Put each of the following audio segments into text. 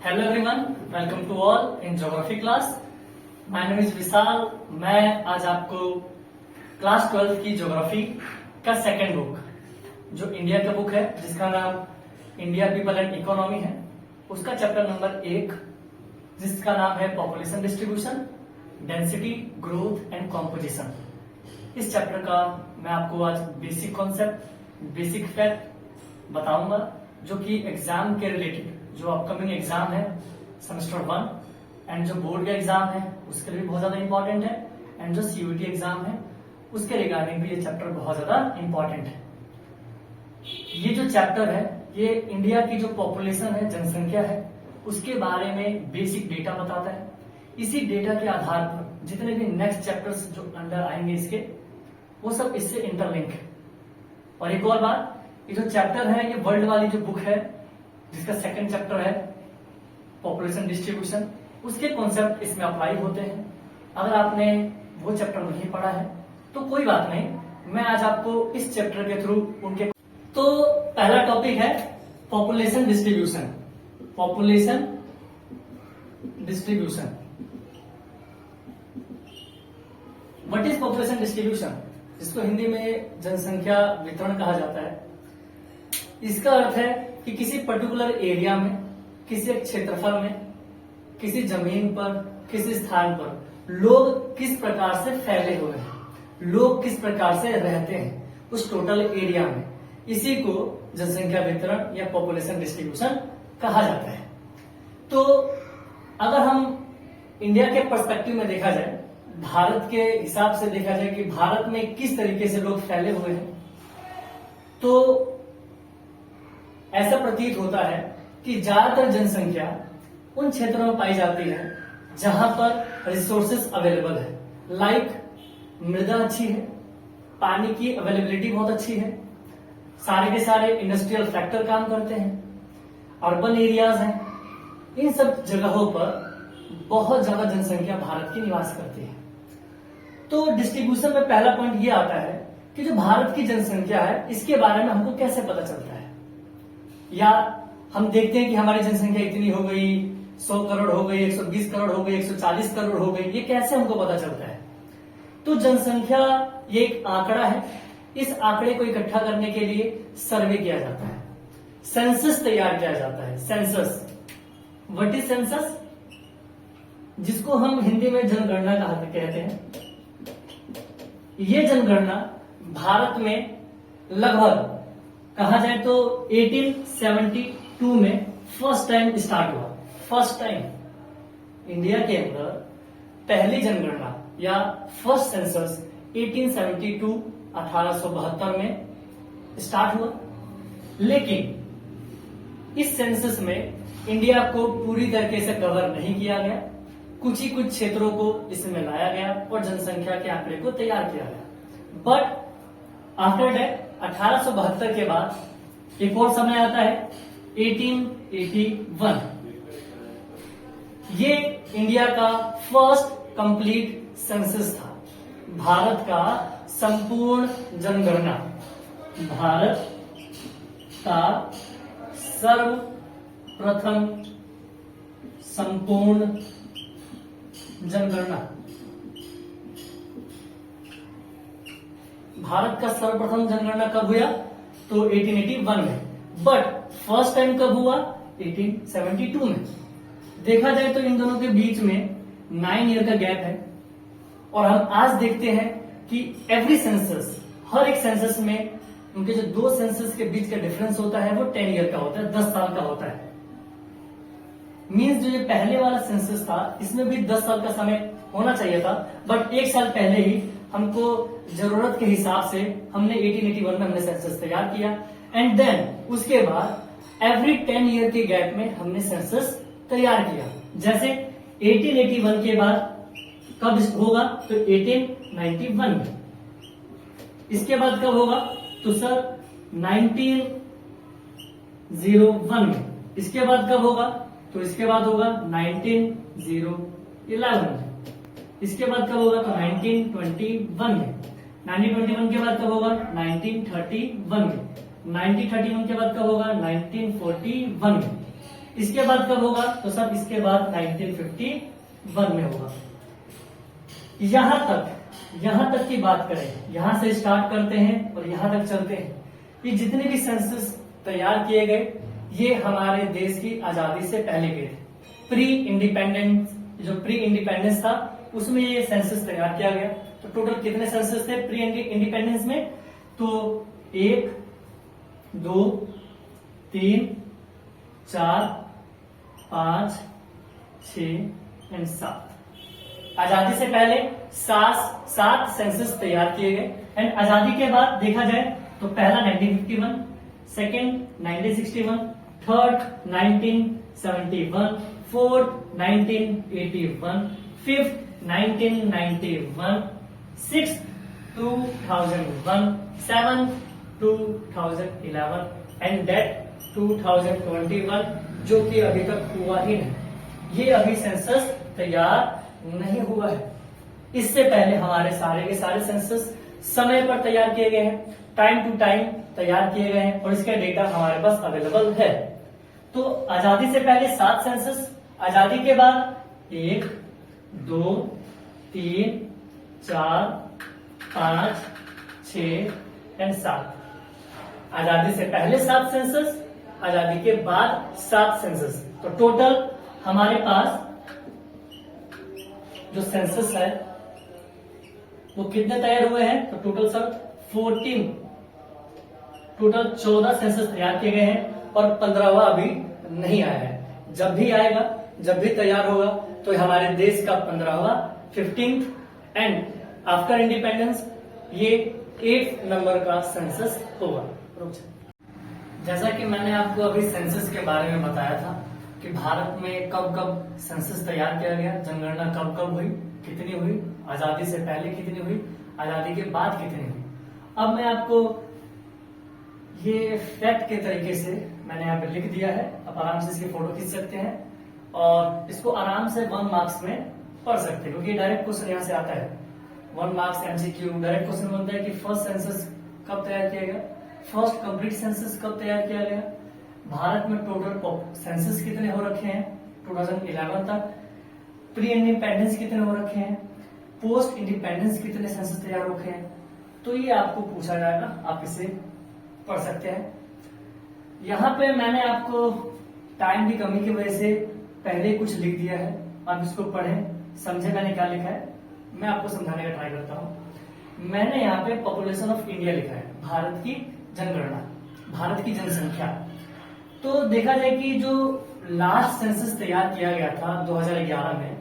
Hello everyone, welcome to all in geography class. My name is Vishal. मैं आज आपको class 12 की ज्योग्राफी का सेकंड बुक, जो इंडिया का बुक है जिसका नाम इंडिया पीपल एंड इकोनॉमी है, उसका चैप्टर नंबर 1 जिसका नाम है population distribution, density, growth and composition. इस चैप्टर का मैं आपको आज बेसिक कॉन्सेप्ट, बेसिक फैक्ट बताऊंगा जो कि एग्जाम के रिलेटेड, जो अपकमिंग एग्जाम है सेमेस्टर 1 एंड जो बोर्ड का एग्जाम है उसके लिए भी बहुत ज्यादा इंपॉर्टेंट है, एंड जो सीयूईटी एग्जाम है उसके रिगार्डिंग भी ये चैप्टर बहुत ज्यादा इंपॉर्टेंट है। ये जो चैप्टर है ये इंडिया की जो पॉपुलेशन है, जनसंख्या है, उसके बारे में बेसिक डेटा बताता है। इसी डेटा के आधार पर जितने भी नेक्स्ट चैप्टर्स जो अंडर आएंगे इसके, वो सब इससे इंटरलिंक है। और एक और बात, ये जो चैप्टर है ये वर्ल्ड वाली जो बुक है जिसका सेकंड चैप्टर है पॉपुलेशन डिस्ट्रीब्यूशन, उसके कॉन्सेप्ट इसमें अप्लाई होते हैं। अगर आपने वो चैप्टर नहीं पढ़ा है तो कोई बात नहीं, मैं आज आपको इस चैप्टर के थ्रू उनके तो पहला टॉपिक है population distribution. Population distribution, what is population distribution, जिसको हिंदी में जनसंख्या वितरण कहा जाता है। इसका अर्थ है कि किसी पर्टिकुलर एरिया में, किसी एक क्षेत्रफल में, किसी जमीन पर, किसी स्थान पर लोग किस प्रकार से फैले हुए हैं, लोग किस प्रकार से रहते हैं उस टोटल एरिया में, इसी को जनसंख्या वितरण या पॉपुलेशन डिस्ट्रीब्यूशन कहा जाता है। तो अगर हम इंडिया के पर्सपेक्टिव में देखा जाए, भारत के हिसाब से देखा जाए कि भारत में किस तरीके से लोग फैले हुए हैं, तो ऐसा प्रतीत होता है कि ज्यादातर जनसंख्या उन क्षेत्रों में पाई जाती है जहां पर रिसोर्सेस अवेलेबल है, लाइक मृदा अच्छी है, पानी की अवेलेबिलिटी बहुत अच्छी है, सारे के सारे इंडस्ट्रियल फैक्टर काम करते हैं, अर्बन एरियाज हैं। इन सब जगहों पर बहुत ज्यादा जनसंख्या भारत की निवास करती है। तो डिस्ट्रीब्यूशन में पहला पॉइंट ये आता है कि जो भारत की जनसंख्या है इसके बारे में हमको कैसे पता चलता है, या हम देखते हैं कि हमारी जनसंख्या इतनी हो गई, 100 करोड़ हो गई, 120 करोड़ हो गई, 140 करोड़ हो गई, ये कैसे हमको पता चलता है। तो जनसंख्या ये एक आंकड़ा है, इस आंकड़े को इकट्ठा करने के लिए सर्वे किया जाता है, सेंसस तैयार किया जाता है। सेंसस, व्हाट इज सेंसस, जिसको हम हिंदी में जनगणना कहते हैं। ये जनगणना भारत में लगभग कहा जाए तो 1872 में फर्स्ट टाइम स्टार्ट हुआ। फर्स्ट टाइम इंडिया के अंदर पहली जनगणना या फर्स्ट सेंसस 1872 1872 में स्टार्ट हुआ। लेकिन इस सेंसस में इंडिया को पूरी तरीके से कवर नहीं किया गया, कुछ ही कुछ क्षेत्रों को इसमें लाया गया और जनसंख्या के आंकड़े को तैयार किया गया। बट आफ्टर डेट 1872 के बाद एक और समय आता है 1881। ये इंडिया का फर्स्ट कंप्लीट सेंसस था, भारत का संपूर्ण जनगणना, भारत का सर्वप्रथम संपूर्ण जनगणना, भारत का सर्वप्रथम जनगणना कब हुआ तो 1881 में, बट फर्स्ट टाइम कब हुआ 1872 में। देखा जाए तो इन दोनों के बीच में 9 ईयर का गैप है, और हम आज देखते हैं कि एवरी सेंसस, हर एक सेंसस में उनके जो दो सेंसस के बीच का डिफरेंस होता है वो 10 ईयर का होता है, 10 साल का होता है। मीन्स जो ये पहले वाला सेंसस था इसमें भी 10 साल का समय होना चाहिए था, बट एक साल पहले ही हमको जरूरत के हिसाब से हमने 1881 में हमने सेंसस तैयार किया, एंड देन उसके बाद एवरी 10 ईयर के गैप में हमने सेंसस तैयार किया। जैसे 1881 के बाद कब होगा तो 1891 में, इसके बाद कब होगा तो सर 1901 में, इसके बाद कब होगा तो इसके बाद होगा 1911 में, इसके बाद कब होगा तो 1921 में, 1921 के बाद कब होगा 1931 में, 1931 के बाद कब होगा 1941 में। इसके बाद कब होगा? तो सर इसके बाद 1951 में होगा। यहां तक की बात करें, यहां से स्टार्ट करते हैं और यहां तक चलते हैं, ये जितने भी सेंसस तैयार किए गए ये हमारे देश की आजादी से पहले के थे। प्री इंडिपेंडेंस था उसमें ये सेंसस तैयार किया गया। तो टोटल कितने सेंसस थे प्री इंडिपेंडेंस में? तो 1, 2, 3, 4, 5, 6 एंड 7। आजादी से पहले 7 सेंसस तैयार किए गए एंड आजादी के बाद देखा जाए तो पहला 1951, second 1961, third 1971, fourth 1981, fifth 1991, six 2001, seventh 2011 and date 2021 जो कि अभी तक हुआ ही नहीं। ये अभी सेंसस तैयार नहीं हुआ है। इससे पहले हमारे सारे के सारे सेंसस समय पर तैयार किए गए हैं, टाइम टू टाइम तैयार किए गए हैं और इसका डेटा हमारे पास अवेलेबल है। तो आजादी से पहले 7 सेंसस, आजादी के बाद 1, 2, 3, 4, 5, 6 एंड 7। आजादी से पहले 7 सेंसस, आजादी के बाद 7 सेंसस। तो टोटल हमारे पास जो सेंसस है वो कितने तैयार हुए हैं? तो टोटल सर 14 सेंसस तैयार किए गए हैं और 15वां अभी नहीं आया है। जब भी आएगा, जब भी तैयार होगा तो हमारे देश का 15वां 15th एंड आफ्टर इंडिपेंडेंस ये 8th नंबर का सेंसस होगा। जैसा कि मैंने आपको अभी सेंसस के बारे में बताया था कि भारत में कब कब सेंसस तैयार किया गया, जनगणना कब कब हुई, कितनी हुई, आजादी से पहले कितनी हुई, आजादी के बाद कितनी हुई। अब मैं आपको ये फैक्ट के तरीके से मैंने यहाँ पे लिख दिया है, आप आराम से इसकी फोटो खींच सकते हैं और इसको आराम से 1 मार्क्स में पढ़ सकते हैं क्योंकि डायरेक्ट क्वेश्चन यहाँ से आता है। 1 मार्क्स एमसीक्यू डायरेक्ट क्वेश्चन बनता है कि फर्स्ट सेंसस कब तैयार किया गया, फर्स्ट कंप्लीट सेंसस कब तैयार किया गया, भारत में टोटल सेंसस कितने हो रखे हैं 2011 तक, प्री इंडिपेंडेंस कितने हो रखे हैं, पोस्ट इंडिपेंडेंस कितने सेंसस तैयार हो रखे हैं। तो ये आपको पूछा जाएगा, आप इसे पढ़ सकते हैं। यहाँ पे मैंने आपको टाइम की कमी की वजह से पहले कुछ लिख दिया है, आप इसको पढ़ें, समझे मैंने क्या लिखा है, मैं आपको समझाने का ट्राई करता हूँ। मैंने यहाँ पे पॉपुलेशन ऑफ इंडिया लिखा है, भारत की जनगणना, भारत की जनसंख्या। तो देखा जाए कि जो लास्ट सेंसस तैयार किया गया था 2011 में,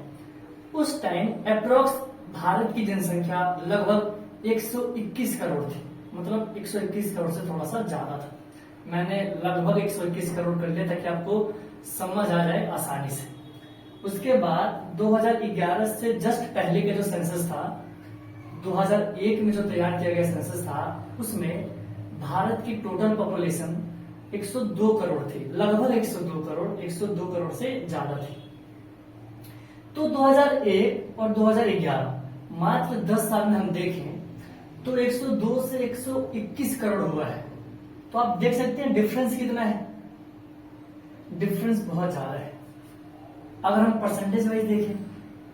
उस टाइम अप्रोक्स भारत की जनसंख्या लगभग 121 करोड़ थी, मतलब 121 करोड़ से थोड़ा सा ज्यादा था। मैंने लगभग 121 करोड़ कर लिया ताकि आपको समझ आ जाए आसानी से। उसके बाद 2011 से जस्ट पहले का जो सेंसस था, 2001 में जो तैयार किया गया सेंसस था, उसमें भारत की टोटल पॉपुलेशन 102 करोड़ थी, लगभग 102 करोड़ से ज्यादा थी। तो 2001 और 2011 मात्र 10 साल में हम देखें तो 102 से 121 करोड़ हुआ है। तो आप देख सकते हैं डिफरेंस कितना है, डिफरेंस बहुत ज्यादा है। अगर हम परसेंटेज वाइज देखें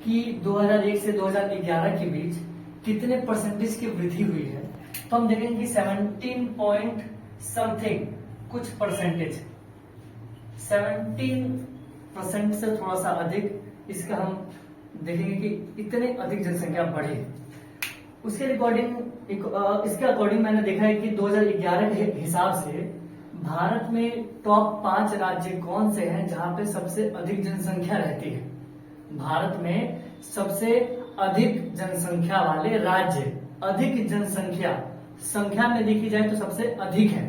कि 2001 से 2011 के बीच कितने परसेंटेज की वृद्धि हुई है, तो हम देखेंगे कि 17 पॉइंट समथिंग कुछ परसेंटेज, 17% से थोड़ा सा अधिक, इसका हम देखेंगे कि इतने अधिक जनसंख्या बढ़ी। उसके इसके अकॉर्डिंग मैंने देखा है कि 2011 के हिसाब से भारत में टॉप 5 राज्य कौन से हैं जहां पे सबसे अधिक जनसंख्या रहती है। भारत में सबसे अधिक जनसंख्या वाले राज्य, अधिक जनसंख्या संख्या में देखी जाए तो सबसे अधिक है।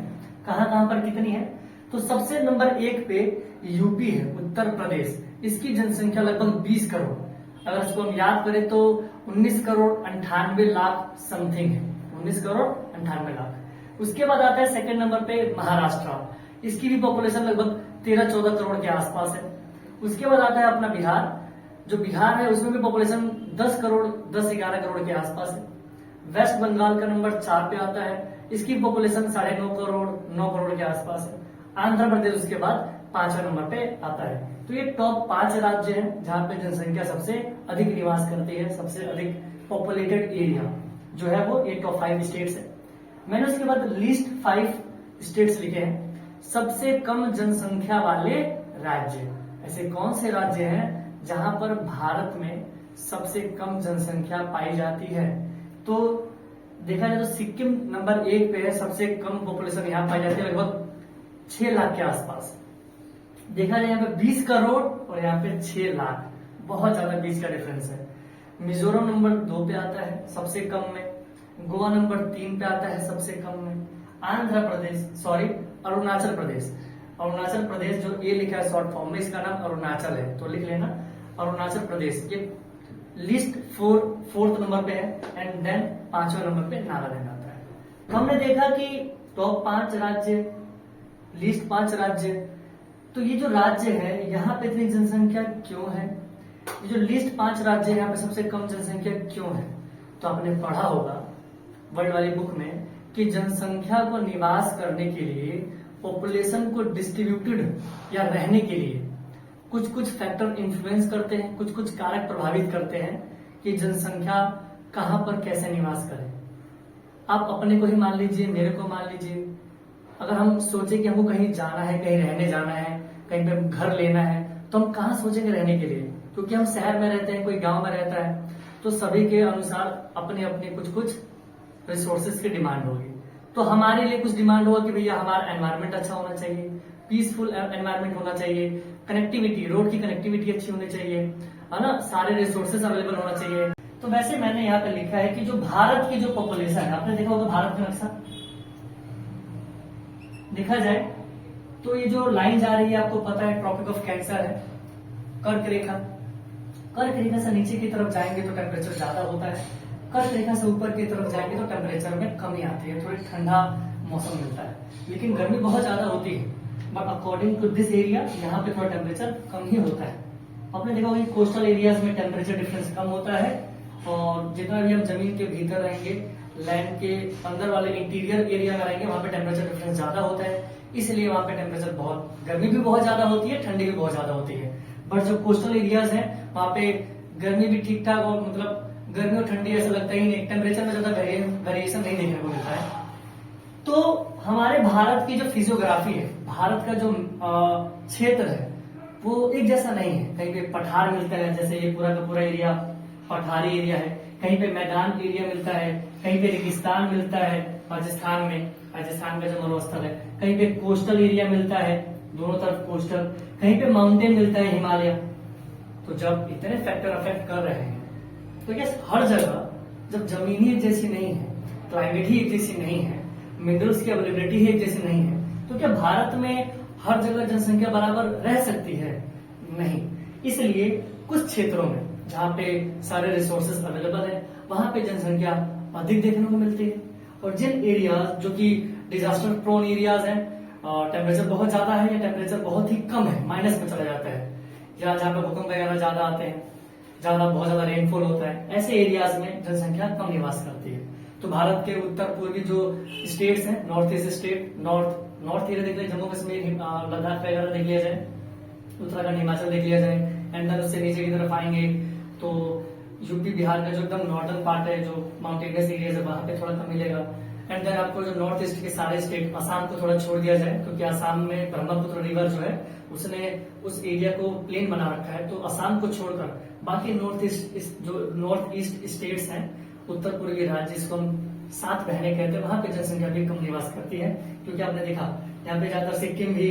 कहां पर कितनी है? तो सबसे नंबर 1 पे यूपी है, उत्तर प्रदेश, इसकी जनसंख्या लगभग 20 करोड़। अगर इसको हम याद करें तो 19 करोड़ 98 लाख समथिंग है, 19 करोड़ 98 लाख। उसके बाद आता है सेकंड नंबर पे महाराष्ट्र, इसकी भी पॉपुलेशन लगभग 13-14 करोड़ के आसपास है। उसके बाद आता है अपना बिहार, जो बिहार है उसमें भी पॉपुलेशन 10-11 करोड़ के आसपास है। वेस्ट बंगाल का नंबर 4 पे आता है, इसकी पॉपुलेशन 9.5 करोड़ 9 करोड़ के आसपास है। आंध्र प्रदेश उसके बाद 5वें नंबर पे आता है। तो ये टॉप 5 राज्य हैं जहां पे जनसंख्या सबसे अधिक निवास करती है, सबसे अधिक पॉपुलेटेड एरिया जो है वो ये टॉप 5 स्टेट्स है। मैंने उसके बाद लिस्ट 5 स्टेट्स लिखे हैं सबसे कम जनसंख्या वाले राज्य। ऐसे कौन से राज्य हैं जहां पर भारत में सबसे कम जनसंख्या पाई जाती है? तो देखा जाए तो सिक्किम नंबर 1 पे है, सबसे कम पॉपुलेशन यहाँ पाई जाती है, लगभग 6 लाख के आसपास। देखा जाए यहाँ पे 20 करोड़ और यहाँ पे 6 लाख, बहुत ज्यादा 20 का डिफरेंस है। मिजोरम नंबर 2 पे आता है सबसे कम में, गोवा नंबर 3 पे आता है सबसे कम में, अरुणाचल प्रदेश जो ये लिखा है शॉर्ट फॉर्म में, इसका नाम अरुणाचल है तो लिख लेना अरुणाचल प्रदेश, ये लिस्ट 4th नंबर पे है। एंड देन 5वें नंबर पे नागालैंड आता है। तो हमने देखा कि टॉप 5 राज्य, लिस्ट 5 राज्य, तो ये जो राज्य है यहाँ पे इतनी जनसंख्या क्यों है? ये जो लिस्ट 5 राज्य है यहाँ पे सबसे कम जनसंख्या क्यों है? तो आपने पढ़ा होगा वर्ल्ड वाली बुक में कि जनसंख्या को निवास करने के लिए, पॉपुलेशन को डिस्ट्रीब्यूटेड या रहने के लिए कुछ कुछ फैक्टर इन्फ्लुएंस करते हैं, कुछ कुछ कारक प्रभावित करते हैं कि जनसंख्या कहां पर कैसे निवास करे। आप अपने को ही मान लीजिए, मेरे को मान लीजिए, अगर हम सोचे कि हमको कहीं जाना है, कहीं रहने जाना है, कहीं पे घर लेना है, तो हम कहाँ सोचेंगे रहने के लिए? क्योंकि हम शहर में रहते हैं, कोई गांव में रहता है, तो सभी के अनुसार अपने अपने कुछ कुछ रिसोर्सेज की डिमांड होगी। तो हमारे लिए कुछ डिमांड होगा कि भैया हमारा एनवायरमेंट अच्छा होना चाहिए, पीसफुल एनवायरमेंट होना चाहिए, कनेक्टिविटी, रोड की कनेक्टिविटी अच्छी होनी चाहिए, है ना, सारे रिसोर्सेज अवेलेबल होना चाहिए। तो वैसे मैंने यहाँ पे लिखा है कि जो भारत की जो पॉपुलेशन है, आपने देखा होगा भारत का नक्शा, देखा जाए तो ये जो लाइन जा रही है आपको पता है ट्रॉपिक ऑफ कैंसर है, कर्क रेखा, कर्क रेखा से नीचे की तरफ जाएंगे तो टेम्परेचर ज्यादा होता है, कर्क रेखा से ऊपर की तरफ जाएंगे तो टेम्परेचर में कमी आती है, थोड़ी ठंडा मौसम मिलता है, लेकिन गर्मी बहुत ज्यादा होती है। But according to this area यहाँ पे थोड़ा टेम्परेचर कम ही होता है। आपने देखा होगा कोस्टल एरियाज में टेम्परेचर डिफरेंस कम होता है, और जितना भी हम जमीन के भीतर रहेंगे, लैंड के अंदर वाले इंटीरियर एरिया में रहेंगे, वहां पे टेम्परेचर डिफरेंस ज्यादा होता है, इसलिए वहां पे टेम्परेचर बहुत, गर्मी भी बहुत ज्यादा होती है, ठंडी भी बहुत ज्यादा होती है। बट जो कोस्टल एरियाज है वहां पे गर्मी भी ठीक ठाक, और मतलब गर्मी और ठंडी ऐसा लगता ही नहीं, टेम्परेचर में ज्यादा वेरिएशन नहीं देखने को मिलता है। तो हमारे भारत की जो फिजियोग्राफी है, भारत का जो क्षेत्र है वो एक जैसा नहीं है। कहीं पे पठार मिलता है, जैसे ये पूरा का पूरा एरिया पठारी एरिया है, कहीं पे मैदान एरिया मिलता है, कहीं पे रेगिस्तान मिलता है राजस्थान में, राजस्थान का जो मरुस्थल है, कहीं पे कोस्टल एरिया मिलता है, दोनों तरफ कोस्टल, कहीं पे माउंटेन मिलता है, हिमालय। तो जब इतने फैक्टर अफेक्ट कर रहे हैं तो यस, हर जगह जब जमीन ही एक जैसी नहीं है, क्लाइमेट ही एक जैसी नहीं है, मिनरल्स की अवेलेबिलिटी ही एक जैसी नहीं है, तो क्या भारत में हर जगह जनसंख्या बराबर रह सकती है? नहीं। इसलिए कुछ क्षेत्रों में जहाँ पे सारे रिसोर्सेज अवेलेबल है वहां पे जनसंख्या अधिक देखने को मिलती है, और जिन एरियाज जो कि डिजास्टर प्रोन एरियाज हैं, टेम्परेचर बहुत ज्यादा है या टेम्परेचर बहुत ही कम है, माइनस में चला जाता है, या जहाँ पे भूकंप वगैरह ज्यादा आते हैं, बहुत ज्यादा रेनफॉल होता है, ऐसे एरियाज में जनसंख्या कम निवास करती है। तो भारत के उत्तर पूर्वी जो स्टेट्स हैं, north east state, north area देख लिया, जम्मू कश्मीर, लद्दाख वगैरह देख लिया जाए, उत्तराखंड, हिमाचल देख लिया जाए, एंड देन उससे नीचे की तरफ आएंगे तो यूपी बिहार का जो एकदम नॉर्दर्न पार्ट है, जो माउंटेनियस एरिया है, वहां पे थोड़ा कम मिलेगा। एंड देन आपको जो नॉर्थ ईस्ट के सारे स्टेट, असम को थोड़ा छोड़ दिया जाए, क्योंकि असम में ब्रह्मपुत्र रिवर जो है उसने उस एरिया को प्लेन बना रखा है, तो असम को छोड़कर बाकी नॉर्थ ईस्ट स्टेट्स हैं, उत्तर पूर्वी राज्य, जिसको हम 7 बहनें कहते हैं, वहां पे जनसंख्या भी कम निवास करती है। क्योंकि आपने देखा यहाँ पे ज्यादातर सिक्किम भी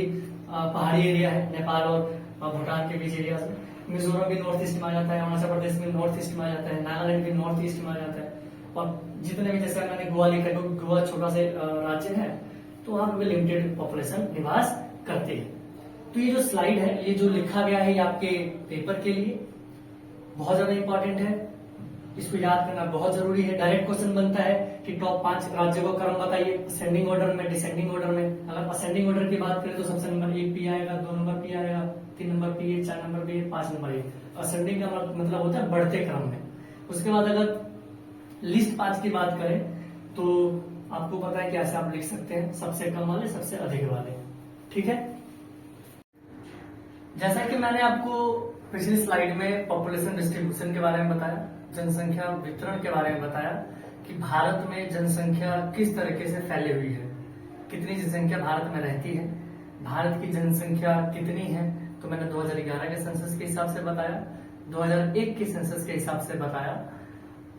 पहाड़ी एरिया है, नेपाल और भूटान के बीच एरिया से, मिजोरम भी नॉर्थ ईस्ट में आ जाता है, अरुणाचल प्रदेश में नॉर्थ ईस्ट में आ जाता है, नागालैंड भी नॉर्थ ईस्ट में आ जाता है, और जितने भी, जैसे मैंने गोवा लिखा है, गोवा छोटा से राज्य है, तो वहां पे लिमिटेड पॉपुलेशन निवास करती है। तो ये जो स्लाइड है, ये जो लिखा गया है, ये आपके पेपर के लिए बहुत ज्यादा इंपॉर्टेंट है, इसको याद करना बहुत जरूरी है। डायरेक्ट क्वेश्चन बनता है कि टॉप 5 राज्यों का क्रम बताइए, असेंडिंग ऑर्डर में, डिसेंडिंग ऑर्डर में। अगर असेंडिंग ऑर्डर की बात करें तो सबसे नंबर 1 पी आएगा, 2 नंबर पी आएगा, 3 नंबर पी है, 4 नंबर पी है, 5 नंबर ए। असेंडिंग का मतलब होता है बढ़ते क्रम में। उसके बाद अगर लिस्ट 5 की बात करें तो आपको पता है कि ऐसे आप लिख सकते हैं, सबसे कम वाले, सबसे अधिक वाले, ठीक है। जैसा कि मैंने आपको पिछली स्लाइड में पॉपुलेशन डिस्ट्रीब्यूशन के बारे में बताया, जनसंख्या वितरण के बारे में बताया कि भारत में जनसंख्या किस तरीके से फैली हुई है, कितनी जनसंख्या भारत में रहती है, भारत की जनसंख्या कितनी है, तो मैंने 2011 के सेंसस के हिसाब से बताया, 2001 के सेंसस के हिसाब से बताया।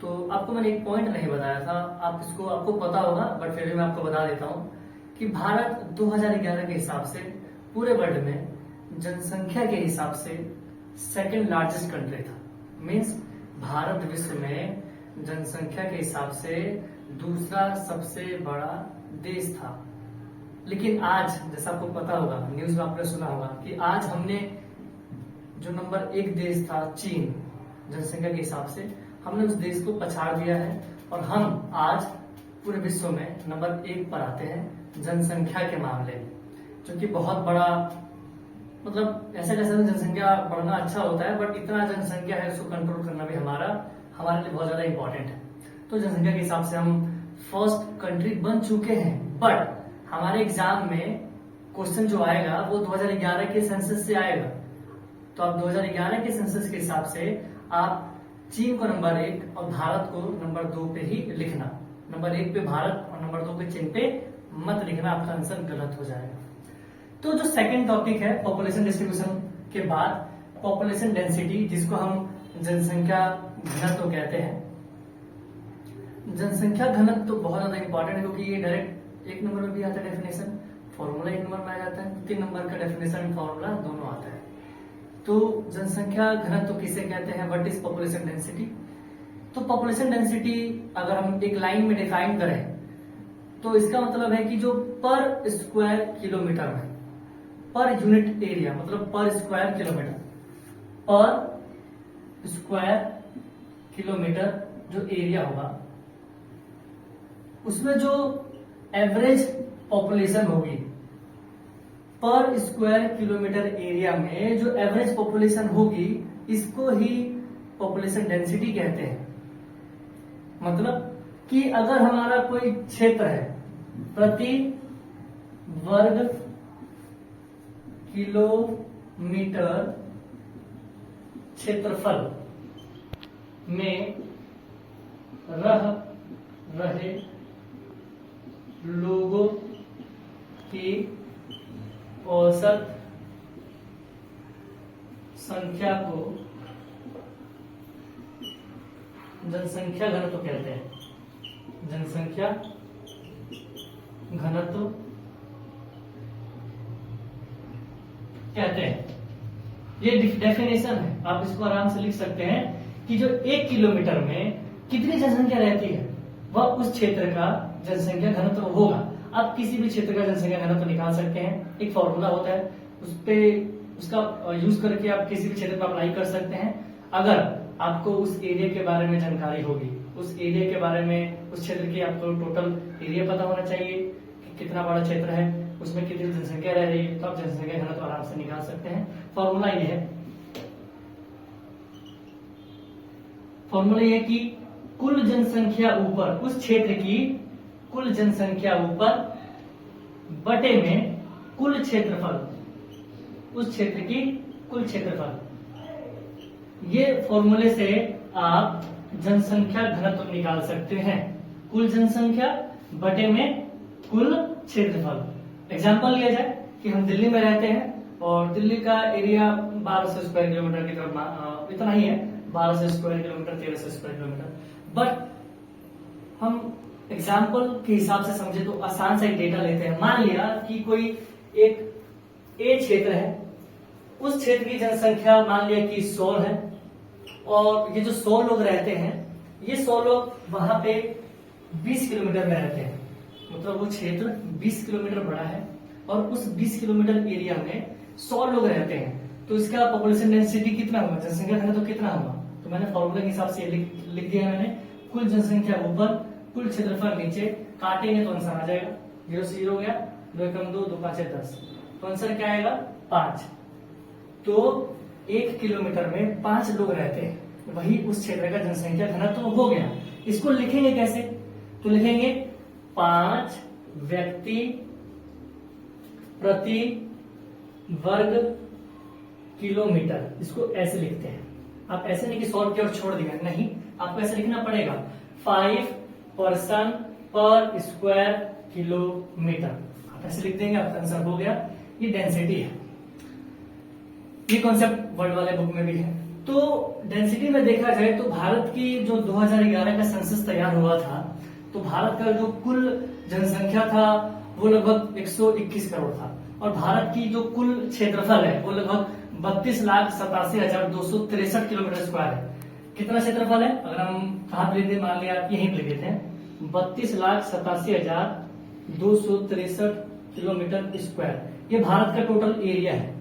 तो आपको मैंने एक पॉइंट नहीं बताया था, आपको पता होगा, बट फिर भी मैं आपको बता देता हूं कि भारत 2011 के हिसाब से पूरे वर्ल्ड में जनसंख्या के हिसाब से सेकंड लार्जेस्ट कंट्री था। मींस भारत विश्व में जनसंख्या के हिसाब से दूसरा सबसे बड़ा देश था। लेकिन आज, जैसा आपको पता होगा, न्यूज में आपने सुना होगा कि आज हमने जो नंबर 1 देश था चीन, जनसंख्या के हिसाब से हमने उस देश को पछाड़ दिया है और हम आज पूरे विश्व में नंबर 1 पर आते हैं जनसंख्या के मामले में, जो कि बहुत बड़ा, मतलब ऐसा कैसा जनसंख्या बढ़ना अच्छा होता है, बट इतना जनसंख्या है उसको कंट्रोल करना भी हमारे लिए बहुत ज्यादा इंपॉर्टेंट है। तो जनसंख्या के हिसाब से हम फर्स्ट कंट्री बन चुके हैं, बट हमारे एग्जाम में क्वेश्चन जो आएगा वो 2011 के सेंसस से आएगा। तो आप 2011 के सेंसस के हिसाब से आप चीन को नंबर 1 और भारत को नंबर 2 पे ही लिखना। नंबर 1 पे भारत और नंबर 2 पे चीन पे मत लिखना, आपका आंसर गलत हो जाएगा। तो जो सेकंड टॉपिक है पॉपुलेशन डिस्ट्रीब्यूशन के बाद पॉपुलेशन डेंसिटी, जिसको हम जनसंख्या घनत्व कहते हैं। जनसंख्या घनत्व तो बहुत ज्यादा इंपॉर्टेंट है, क्योंकि ये डायरेक्ट 1 नंबर में भी आता है डेफिनेशन, फॉर्मूला 1 नंबर में आ जाता है, 3 नंबर का डेफिनेशन फॉर्मूला दोनों आता है। तो जनसंख्या घनत्व किसे कहते हैं, व्हाट इज पॉपुलेशन डेंसिटी। तो पॉपुलेशन डेंसिटी अगर हम एक लाइन में डिफाइन करें तो इसका मतलब है कि जो पर स्क्वायर किलोमीटर में, पर यूनिट एरिया, मतलब पर स्क्वायर किलोमीटर, पर स्क्वायर किलोमीटर जो एरिया होगा उसमें जो एवरेज पॉपुलेशन होगी, पर स्क्वायर किलोमीटर एरिया में जो एवरेज पॉपुलेशन होगी, इसको ही पॉपुलेशन डेंसिटी कहते हैं। मतलब कि अगर हमारा कोई क्षेत्र है, प्रति वर्ग किलोमीटर क्षेत्रफल में रह रहे लोगों की औसत संख्या को जनसंख्या घनत्व कहते हैं। जनसंख्या घनत्व कहते हैं। ये डेफिनेशन है, आप इसको आराम से लिख सकते हैं कि जो 1 किलोमीटर में कितनी जनसंख्या रहती है वह उस क्षेत्र का जनसंख्या घनत्व होगा। आप किसी भी क्षेत्र का जनसंख्या घनत्व निकाल सकते हैं, एक फॉर्मूला होता है, उसका यूज करके आप किसी भी क्षेत्र पर अप्लाई कर सकते हैं। अगर आपको उस एरिया के बारे में जानकारी होगी, उस एरिया के बारे में, उस क्षेत्र की आपको टोटल एरिया पता होना चाहिए कि कितना बड़ा क्षेत्र है, उसमें कितनी जनसंख्या रह रही है, तो आप जनसंख्या घनत्व आराम से निकाल सकते हैं। फॉर्मूला ये है, फॉर्मूला ये कि कुल जनसंख्या ऊपर, उस क्षेत्र की कुल जनसंख्या ऊपर बटे में कुल क्षेत्रफल, उस क्षेत्र की कुल क्षेत्रफल। ये फॉर्मूले से आप जनसंख्या घनत्व निकाल सकते हैं। कुल जनसंख्या बटे में कुल क्षेत्रफल। एग्जांपल लिया जाए कि हम दिल्ली में रहते हैं और दिल्ली का एरिया 1200 स्क्वायर किलोमीटर की तरफ इतना ही है, 1200 square kilometre, 1300 square kilometre. But हम एग्जाम्पल के हिसाब से समझे तो आसान सा एक डेटा लेते हैं। मान लिया कि कोई एक ए क्षेत्र है, उस क्षेत्र की जनसंख्या मान लिया कि 100 है और ये जो 100 लोग रहते हैं, ये 100 लोग वहां पे 20 किलोमीटर में रहते हैं। मतलब वो क्षेत्र 20 किलोमीटर बड़ा है और उस 20 किलोमीटर एरिया में 100 लोग रहते हैं, तो इसका पॉपुलेशन डेंसिटी कितना होगा, जनसंख्या घनत्व तो कितना होगा। तो मैंने फॉर्मूले के हिसाब से लिख दिया मैंने, कुल जनसंख्या ऊपर, कुल क्षेत्रफल नीचे, काटेंगे तो आंसर आ जाएगा 0 से 0 हो गया, 2 एकम 2, 2 5 10, तो आंसर क्या आएगा 5। तो 1 किलोमीटर में 5 लोग रहते हैं, वही उस क्षेत्र का जनसंख्या घनत्व हो गया। इसको लिखेंगे कैसे, तो लिखेंगे 5 व्यक्ति प्रति वर्ग किलोमीटर, इसको ऐसे लिखते हैं। आप ऐसे नहीं कि सॉल्व किया और छोड़ दिया, नहीं, आपको ऐसे लिखना पड़ेगा 5 पर्सन पर स्क्वायर किलोमीटर। आप ऐसे लिख देंगे, आपका आंसर हो गया। ये डेंसिटी है, ये कॉन्सेप्ट वर्ल्ड वाले बुक में भी है। तो डेंसिटी में देखा जाए तो भारत की जो 2011 का सेंसस तैयार हुआ था, तो भारत का जो कुल जनसंख्या था वो लगभग 121 करोड़ था, और भारत की जो कुल क्षेत्रफल है वो लगभग 32,87,263 किलोमीटर स्क्वायर है। कितना क्षेत्रफल है, अगर हम कहा लिख दे, मान लिया यहीं लिख देते हैं 32,87,263 किलोमीटर स्क्वायर। ये भारत का टोटल एरिया है,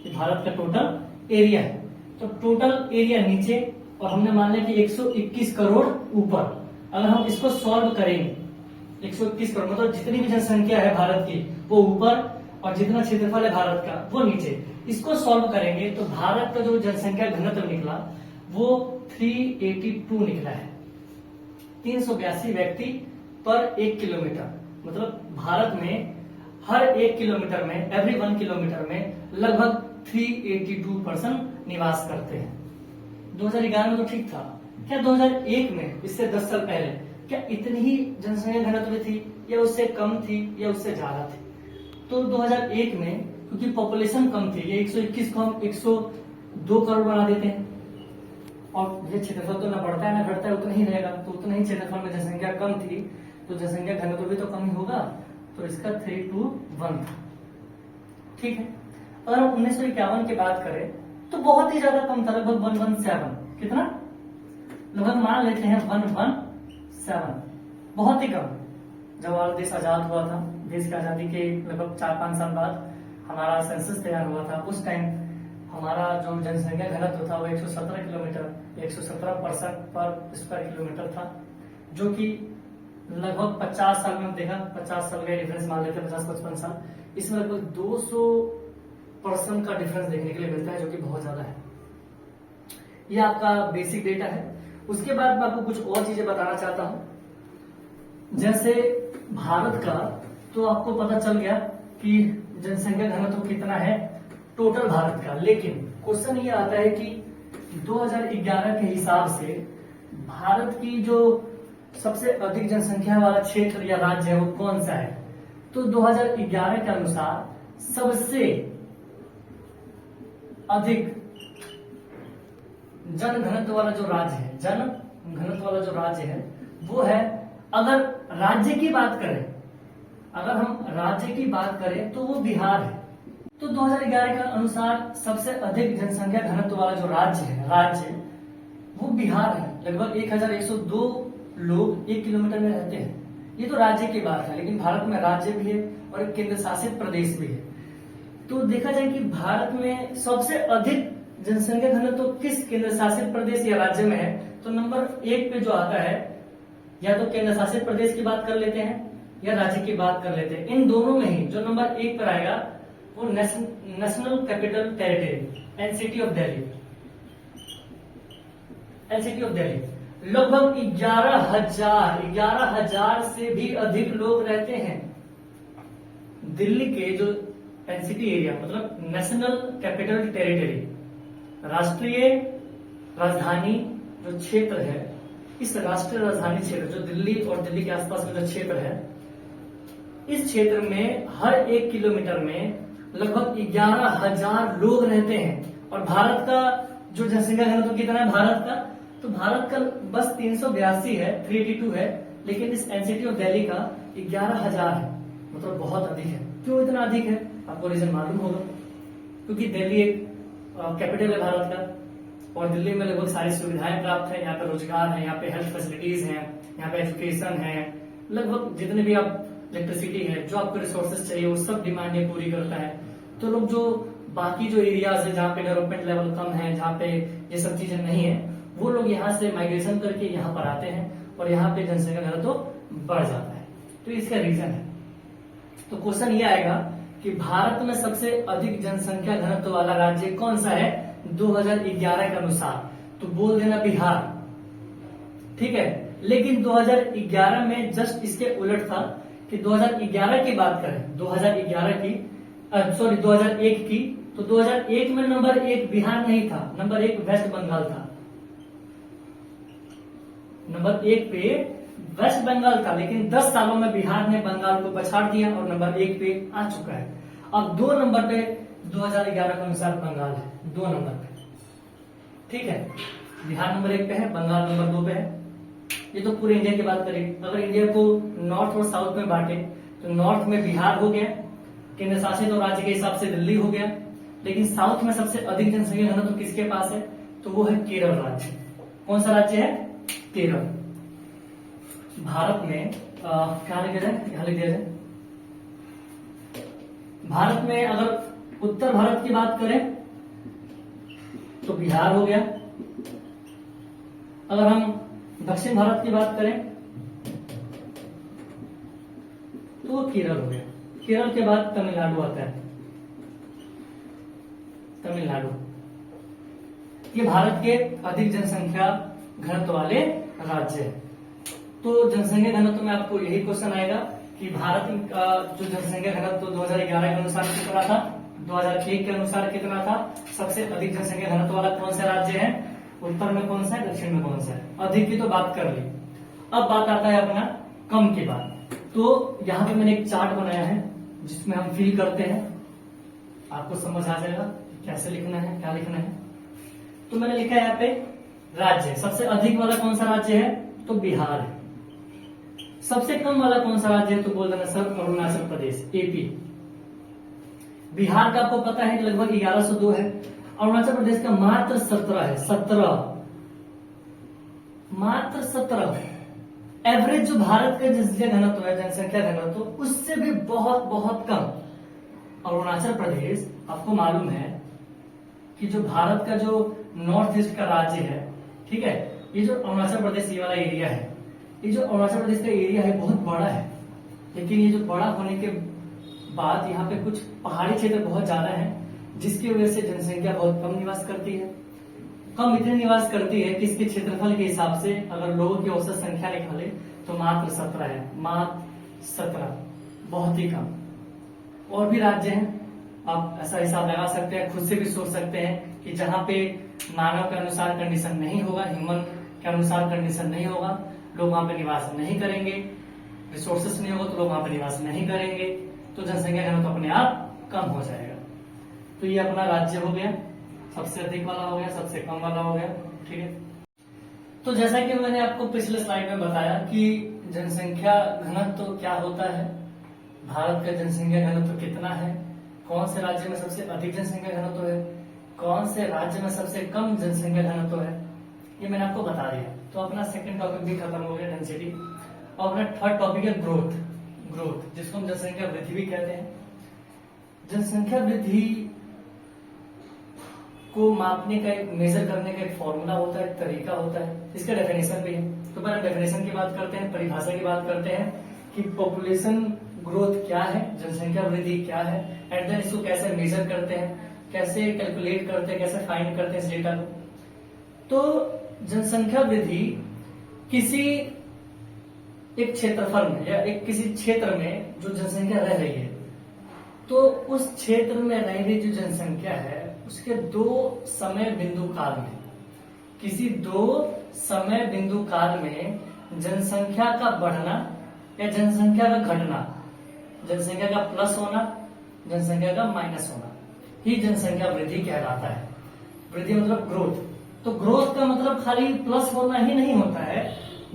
ये भारत का टोटल एरिया है। तो टोटल एरिया नीचे और हमने मान लिया कि 121 करोड़ ऊपर। अगर हम इसको सॉल्व करेंगे, 121 करोड़ मतलब जितनी भी जनसंख्या है भारत की वो ऊपर, और जितना क्षेत्रफल है भारत का वो नीचे, इसको सॉल्व करेंगे तो भारत का जो जनसंख्या घनत्व निकला वो 382 निकला है। 382 व्यक्ति पर 1 किलोमीटर, मतलब भारत में हर 1 किलोमीटर में, एवरी 1 किलोमीटर में लगभग 382 पर्सन निवास करते हैं। 2011 में तो ठीक था, क्या 2001 में, इससे 10 साल पहले, क्या इतनी ही जनसंख्या घनत्व थी या उससे कम थी या उससे ज्यादा थी? तो 2001 में क्योंकि पॉपुलेशन कम थी, ये 121 को हम 102 करोड़ बना देते हैं, और ये क्षेत्रफल तो ना बढ़ता है ना घटता है, उतना ही रहेगा, तो उतना ही क्षेत्रफल में जनसंख्या कम थी तो जनसंख्या घनत्व भी तो कम ही होगा, तो इसका 321 था। ठीक है। अगर हम 1951 की बात करें तो बहुत ही ज्यादा कम था, लगभग 117। कितना? लगभग मान लेते हैं 117, बहुत ही कम। जब हमारा देश आजाद हुआ था, देश की आजादी के लगभग 4-5 साल बाद हमारा सेंसस तैयार हुआ था, उस टाइम हमारा जो जनसंख्या घनत्व था वो 117 किलोमीटर, 117 पर्सन पर स्क्वायर किलोमीटर था, जो कि लगभग 50 साल में हम देखा, 50 साल का डिफरेंस मान लेते हैं, 50-55 साल, इसमें लगभग 200% का डिफरेंस देखने के लिए मिलता है, जो कि बहुत ज्यादा है। ये आपका बेसिक डेटा है। उसके बाद मैं आपको कुछ और चीजें बताना चाहता हूं। जैसे भारत का तो आपको पता चल गया कि जनसंख्या घनत्व कितना है टोटल भारत का, लेकिन क्वेश्चन ये आता है कि 2011 के हिसाब से भारत की जो सबसे अधिक जनसंख्या वाला क्षेत्र या राज्य है वो कौन सा है? तो 2011 के अनुसार सबसे अधिक जन घनत्व वाला जो राज्य है, जन घनत्व वाला जो राज्य है वो है, अगर राज्य की बात करें, अगर हम राज्य की बात करें तो वो बिहार है। तो 2011 के अनुसार सबसे अधिक जनसंख्या घनत्व वाला जो राज्य है, वो बिहार है। लगभग 1102 लोग 1 किलोमीटर में रहते हैं। ये तो राज्य की बात है, लेकिन भारत में राज्य भी है और एक केंद्र शासित प्रदेश भी है। तो देखा जाए कि भारत में सबसे अधिक जनसंख्या घनत्व किस केंद्र शासित प्रदेश या राज्य में है, तो नंबर 1 पे जो आता है, या तो केंद्र शासित प्रदेश की बात कर लेते हैं या राज्य की बात कर लेते हैं। इन दोनों में ही जो नंबर 1 पर आएगा वो national capital territory, NCT of Delhi. NCT of Delhi लगभग 11,000 से भी अधिक लोग रहते हैं। दिल्ली के जो एनसीटी एरिया मतलब नेशनल कैपिटल टेरिटरी, राष्ट्रीय राजधानी जो क्षेत्र है, इस राष्ट्रीय राजधानी क्षेत्र जो दिल्ली और दिल्ली के आसपास में जो क्षेत्र है, इस क्षेत्र में हर 1 किलोमीटर में लगभग 11,000 लोग रहते हैं। और भारत का जो जनसंख्या घनत्व कितना है भारत का, तो भारत का बस 382 है, 382 है, लेकिन इस एनसीटी ऑफ दिल्ली का 11,000 है, मतलब बहुत अधिक है। क्यों इतना अधिक है? आपको रीजन मालूम होगा, क्योंकि दिल्ली एक कैपिटल है भारत का, और दिल्ली में लगभग सारी सुविधाएं प्राप्त है। यहाँ पे रोजगार है, यहाँ पे हेल्थ फैसिलिटीज है, यहाँ पे एजुकेशन है, लगभग जितने भी आप इलेक्ट्रिसिटी है, जो आपको रिसोर्सेज चाहिए वो सब डिमांड ये पूरी करता है। तो लोग जो बाकी जो एरियाज है जहाँ पे डेवलपमेंट लेवल कम है, जहाँ पे ये सब चीजें नहीं है, वो लोग यहाँ से माइग्रेशन करके यहाँ पर आते हैं और यहाँ पे जनसंख्या घनत्व बढ़ जाता है। तो इसका रीजन है। तो क्वेश्चन ये आएगा कि भारत में सबसे अधिक जनसंख्या घनत्व वाला राज्य कौन सा है 2011 के अनुसार? तो बोल देना बिहार, ठीक है। लेकिन 2011 में जस्ट इसके उलट था कि 2011 की बात करें, 2001 की, तो 2001 में नंबर 1 बिहार नहीं था, नंबर 1 वेस्ट बंगाल था। नंबर 1 पे वेस्ट बंगाल था, लेकिन 10 सालों में बिहार ने बंगाल को पछाड़ दिया और नंबर 1 पे आ चुका है। अब 2 नंबर पे 2011 के अनुसार बंगाल है, 2 नंबर पे। ठीक है, बिहार नंबर 1 पे है, बंगाल नंबर 2 पे है। ये तो पूरे इंडिया की बात करें। अगर इंडिया को नॉर्थ और साउथ में बांटे तो नॉर्थ में बिहार हो गया, केंद्र शासित और राज्य के हिसाब से दिल्ली हो गया, लेकिन साउथ में सबसे अधिक जनसंख्या घनत्व तो किसके पास है? तो वो है केरल राज्य। कौन सा राज्य है? केरल। भारत में क्या लिखा जाए? यहां लिख दिया जाए। भारत में अगर उत्तर भारत की बात करें तो बिहार हो गया। अगर हम दक्षिण भारत की बात करें तो वो केरल हो गया। केरल के बाद तमिलनाडु आता है। तमिलनाडु ये भारत के अधिक जनसंख्या घनत्व वाले राज्य है। तो जनसंख्या घनत्व में आपको यही क्वेश्चन आएगा कि भारत का जो जनसंख्या घनत्व 2011 के अनुसार कितना था, 2001 के अनुसार कितना था, सबसे अधिक जनसंख्या घनत्व वाला कौन सा राज्य है, उत्तर में कौन सा है, दक्षिण में कौन सा है। अधिक की तो बात कर ली, अब बात आता है अपना कम की बात। तो यहाँ पे मैंने एक चार्ट बनाया है जिसमें हम फिल करते हैं, आपको समझ आ जाएगा कैसे लिखना है, क्या लिखना है। तो मैंने लिखा है यहाँ पे राज्य, सबसे अधिक वाला कौन सा राज्य है, तो बिहार है। सबसे कम वाला कौन सा राज्य है, तो बोल देना सर अरुणाचल प्रदेश, एपी। बिहार का आपको पता है कि लगभग 1102 है, अरुणाचल प्रदेश का मात्र 17 है, 17, मात्र 17। एवरेज जो भारत का जनसंख्या घनत्व है, जनसंख्या घनत्व उससे भी बहुत बहुत कम। अरुणाचल प्रदेश, आपको मालूम है कि जो भारत का जो नॉर्थ ईस्ट का राज्य है, ठीक है, ये जो अरुणाचल प्रदेश ये वाला एरिया है, ये जो अरुणाचल प्रदेश का एरिया है बहुत बड़ा है, लेकिन ये जो बड़ा होने के बाद यहाँ पे कुछ पहाड़ी क्षेत्र बहुत ज्यादा है, जिसकी वजह से जनसंख्या बहुत कम निवास करती है। कम इतने निवास करती है कि इसके क्षेत्रफल के हिसाब से अगर लोगों की औसत संख्या निकाले तो मात्र 17 है, मात्र 17, बहुत ही कम। और भी राज्य हैं, आप ऐसा हिसाब लगा सकते हैं, खुद से भी सोच सकते हैं कि जहां पे मानव के अनुसार कंडीशन नहीं होगा, ह्यूमन के अनुसार कंडीशन नहीं होगा, लोग वहां पे निवास नहीं करेंगे, रिसोर्सेस नहीं होगा तो लोग वहां पे निवास नहीं करेंगे, तो जनसंख्या घनत्व अपने आप कम हो जाएगा। तो ये अपना राज्य हो गया, सबसे अधिक वाला हो गया, सबसे कम वाला हो गया। ठीक है, तो जैसा कि मैंने आपको पिछले स्लाइड में बताया कि जनसंख्या घनत्व तो क्या होता है, भारत का जनसंख्या घनत्व कितना है, कौन से राज्य में सबसे अधिक जनसंख्या घनत्व है, कौन से राज्य में सबसे कम जनसंख्या घनत्व है, ये मैंने आपको बता दिया। तो अपना सेकंड टॉपिक भी खत्म हो गया, डेंसिटी। और अपना थर्ड टॉपिक है ग्रोथ। ग्रोथ जिसको हम जनसंख्या वृद्धि भी कहते हैं। जनसंख्या वृद्धि को मापने का, एक मेजर करने का एक फॉर्मूला होता है, एक तरीका होता है, इसका डेफिनेशन भी है। तो पहले डेफिनेशन की बात करते हैं, परिभाषा की बात करते हैं कि पॉपुलेशन ग्रोथ क्या है, जनसंख्या वृद्धि क्या है, एंड देन इसको कैसे मेजर करते हैं, कैसे कैलकुलेट करते हैं, कैसे फाइंड करते हैं इस डेटा को। तो जनसंख्या वृद्धि किसी एक क्षेत्रफल में या एक किसी क्षेत्र में जो जनसंख्या रह रही है, तो उस क्षेत्र में रह रही जो जनसंख्या है उसके 2 समय बिंदु काल में, किसी 2 समय बिंदु काल में जनसंख्या का बढ़ना या जनसंख्या का घटना, जनसंख्या का प्लस होना, जनसंख्या का माइनस होना ही जनसंख्या वृद्धि कहलाता है। वृद्धि मतलब ग्रोथ। तो ग्रोथ का मतलब खाली प्लस होना ही नहीं होता है,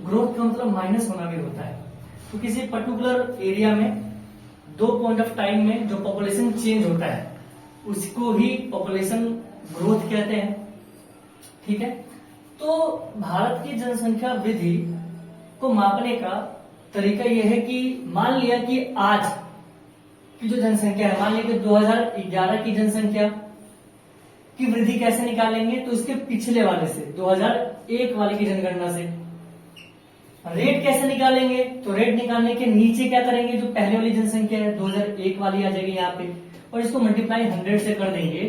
ग्रोथ का मतलब माइनस होना भी होता है। तो किसी पर्टिकुलर एरिया में 2 पॉइंट ऑफ टाइम में जो पॉपुलेशन चेंज होता है उसको ही पॉपुलेशन ग्रोथ कहते हैं। ठीक है, तो भारत की जनसंख्या वृद्धि को मापने का तरीका यह है कि मान लिया कि आज की जो जनसंख्या है, मान लिया कि 2011 की जनसंख्या की वृद्धि कैसे निकालेंगे, तो इसके पिछले वाले से 2001 वाले की जनगणना से। रेट कैसे निकालेंगे, तो रेट निकालने के नीचे क्या करेंगे, जो पहले वाली जनसंख्या है 2001 वाली आ जाएगी यहाँ पे, और इसको मल्टीप्लाई 100 से कर देंगे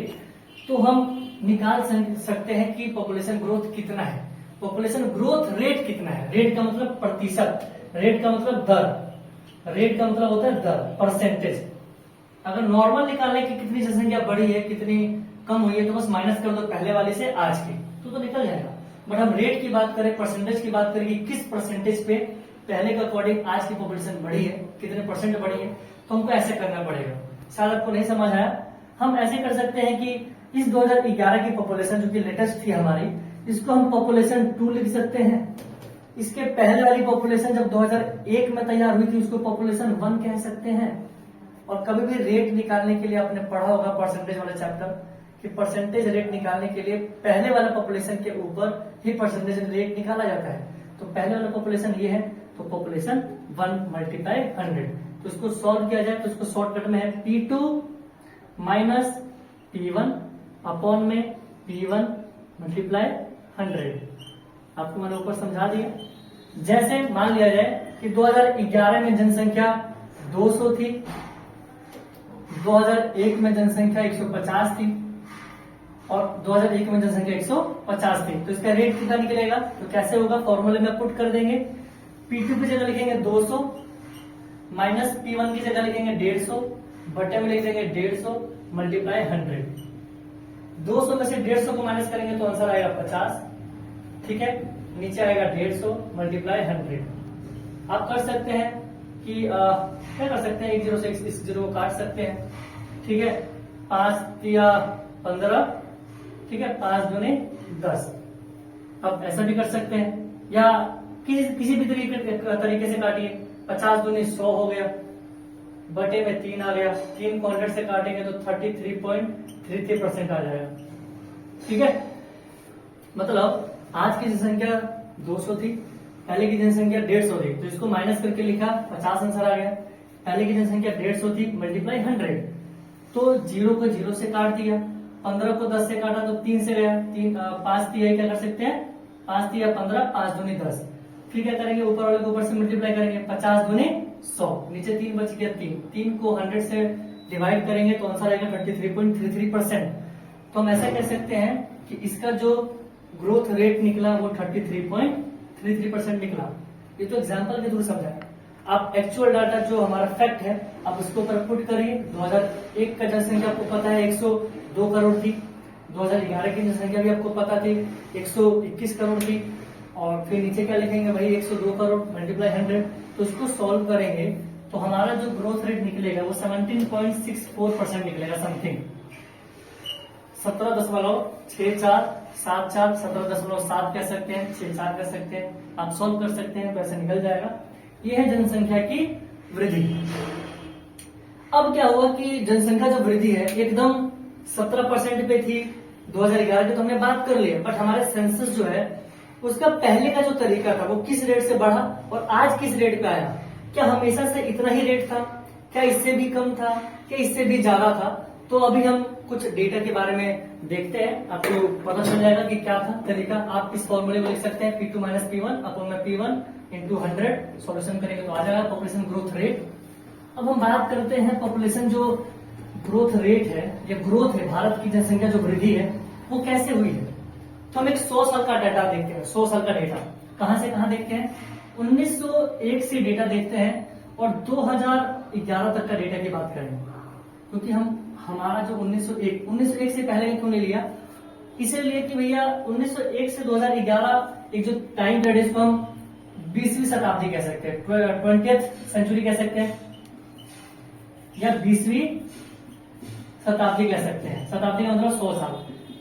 तो हम निकाल सकते हैं कि पॉपुलेशन ग्रोथ कितना है। पॉपुलेशन ग्रोथ रेट कितना है, रेट का मतलब प्रतिशत, रेट का मतलब दर, रेट का मतलब होता है दर, परसेंटेज। अगर नॉर्मल निकालने की कितनी जनसंख्या बढ़ी है कितनी कम हुई है तो बस माइनस कर दो पहले वाले से आज की, तो निकल जाएगा। बट हम रेट की बात करें, परसेंटेज की बात करें कि किस परसेंटेज पे पहले के अकॉर्डिंग आज की पॉपुलेशन बढ़ी है, कितने परसेंट बढ़ी है, तो हमको ऐसे करना पड़ेगा। शायद आपको नहीं समझ आया। हम ऐसे कर सकते हैं कि इस 2011 की पॉपुलेशन जो कि लेटेस्ट थी हमारी, इसको हम पॉपुलेशन 2 लिख सकते हैं। इसके पहले वाली पॉपुलेशन जब 2001 में तैयार हुई थी उसको पॉपुलेशन 1 कह सकते हैं। और कभी भी रेट निकालने के लिए आपने पढ़ा होगा परसेंटेज वाला चैप्टर कि परसेंटेज रेट निकालने के लिए पहले वाला पॉपुलेशन के ऊपर ही परसेंटेज रेट निकाला जाता है। तो पहले वाला पॉपुलेशन ये है, तो पॉपुलेशन 1 मल्टीप्लाई 100। तो इसको सॉल्व किया जाए तो इसको शॉर्टकट में है P2 माइनस P1 अपॉन में P1 मल्टीप्लाई 100। आपको मैंने ऊपर समझा दिया। जैसे मान लिया जाए कि 2011 में जनसंख्या 200 थी, 2001 में जनसंख्या 150 थी और 2001 में जनसंख्या 150 थी, तो इसका रेट कितना निकलेगा? तो कैसे होगा, फॉर्मूले में पुट कर देंगे। P2 की जगह लिखेंगे 200 माइनस P1 की जगह लिखेंगे 150, बटे में लिख देंगे 150 मल्टीप्लाई 100। 200 में से 150 को माइनस करेंगे तो आंसर आएगा 50। ठीक है, नीचे आएगा 150 मल्टीप्लाई 100। आप कर सकते हैं कि क्या कर सकते हैं, 1 0 से इस 0 को काट सकते हैं। ठीक है, 5 या 15, ठीक है, 5 दूनी 10। अब ऐसा भी कर सकते हैं या किसी भी तरीके से काटिए। 50 दूनी 100 हो गया, बटे में 3 आ गया, 3 को 100 से काटेंगे तो 33.33% आ जाएगा। ठीक है, मतलब आज की जनसंख्या 200 थी, पहले की जनसंख्या 150 थी, तो इसको माइनस करके लिखा 50 आंसर आ गया। पहले की जनसंख्या 150 थी मल्टीप्लाई 100, तो 0 को 0 से काट दिया, 15 को 10 से काटा तो 3 से गया, 5 दिया क्या कर सकते हैं, 5 दिया 15, 5 दूनी 10। फिर क्या करेंगे, ऊपर वाले को ऊपर से मल्टीप्लाई करेंगे, 50 दूनी 100, नीचे 3 बच गया, 3 को 100 से डिवाइड करेंगे तो आंसर आएगा 33.33%। तो हम ऐसा कह सकते हैं कि इसका जो ग्रोथ रेट निकला वो 33.33% निकला। ये तो एग्जांपल के थ्रू समझा। आप एक्चुअल डाटा जो हमारा फैक्ट है आप उसको ऊपर पुट करिए। 2001 का जनसंख्या आपको पता है 102 करोड़ थी, 2011 की जनसंख्या भी आपको पता थी 121 करोड़ थी, और फिर नीचे क्या लिखेंगे भाई 102 करोड़ मल्टीप्लाई 100। तो इसको सॉल्व करेंगे तो हमारा जो ग्रोथ रेट निकलेगा वो 17.64% निकलेगा समथिंग। 17.6474, 17.7 कह सकते हैं, 64 कह सकते हैं, आप सॉल्व कर सकते हैं तो ऐसे निकल जाएगा। ये है जनसंख्या की वृद्धि। अब क्या हुआ कि जनसंख्या जो वृद्धि है एकदम 17% पे थी 2011 की, तो हमने बात कर लिया, बट हमारे सेंसस जो है उसका पहले का जो तरीका था वो किस रेट से बढ़ा और आज किस रेट पे आया? क्या हमेशा से इतना ही रेट था, क्या इससे भी कम था, क्या इससे भी ज्यादा था? तो अभी हम कुछ डेटा के बारे में देखते हैं, आपको पता चल जाएगा कि क्या था तरीका। आप इस फॉर्मूले को लिख सकते हैं P2 माइनस P1 अपॉन में P1 इंटू 100, सॉल्यूशन करेंगे तो आ जाएगा पॉपुलेशन ग्रोथ रेट। अब हम बात करते हैं पॉपुलेशन जो ग्रोथ रेट है या ग्रोथ है, भारत की जनसंख्या जो वृद्धि है वो कैसे हुई है। तो हम एक 100 साल का डाटा देखते हैं। 100 साल का डेटा कहां से कहां देखते हैं, 1901 से डेटा देखते हैं और 2011 तक का डेटा की बात करेंगे, क्योंकि हमारा जो 1901 से पहले क्यों नहीं लिया, इसलिए कि भैया 1901 से 2011 एक जो टाइम पीरियड है इसको हम 20वीं शताब्दी कह सकते हैं, 20th सेंचुरी कह सकते हैं या 20वीं शताब्दी कह सकते हैं। शताब्दी का मतलब 100 साल।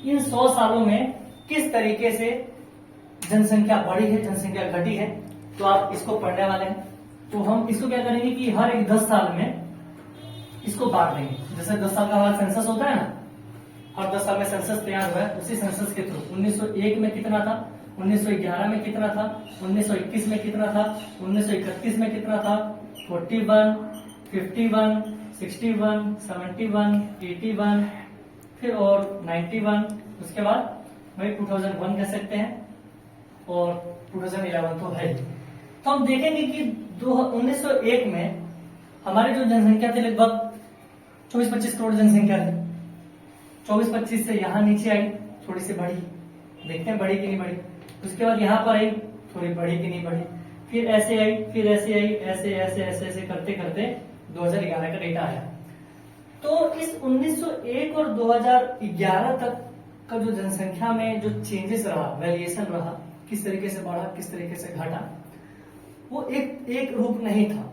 इन 100 सालों में किस तरीके से जनसंख्या बढ़ी है, जनसंख्या घटी है, तो आप इसको पढ़ने वाले हैं। तो हम इसको क्या करेंगे कि हर एक 10 साल में इसको बांट देंगे। जैसे 10 साल का हमारा सेंसस होता है ना, हर 10 साल में सेंसस तैयार हुआ है, उसी सेंसस के थ्रू 1901 में कितना था, 1911 में कितना था, 1921 में कितना था, 1931 में कितना था, 41, 51, 61, 71, 81, फिर और 91, उसके बाद वही 2001 कह सकते हैं और 2011 तो है। तो हम देखेंगे कि 1901 में हमारी जो जनसंख्या थी लगभग 24-25 करोड़ जनसंख्या थी। 24-25 से यहाँ नीचे आई, थोड़ी सी बढ़ी, देखते हैं बढ़ी कि नहीं बढ़ी। उसके बाद यहाँ पर आई, थोड़ी बढ़ी कि नहीं बढ़ी, फिर ऐसे आई, फिर ऐसे आई, ऐसे ऐसे ऐसे ऐसे करते करते 2011 का डेटा आया। तो इस 1901 और 2011 तक का जो जनसंख्या में जो चेंजेस रहा, वेरिएशन रहा, किस तरीके से बढ़ा, किस तरीके से घटा, वो एक रूप नहीं था।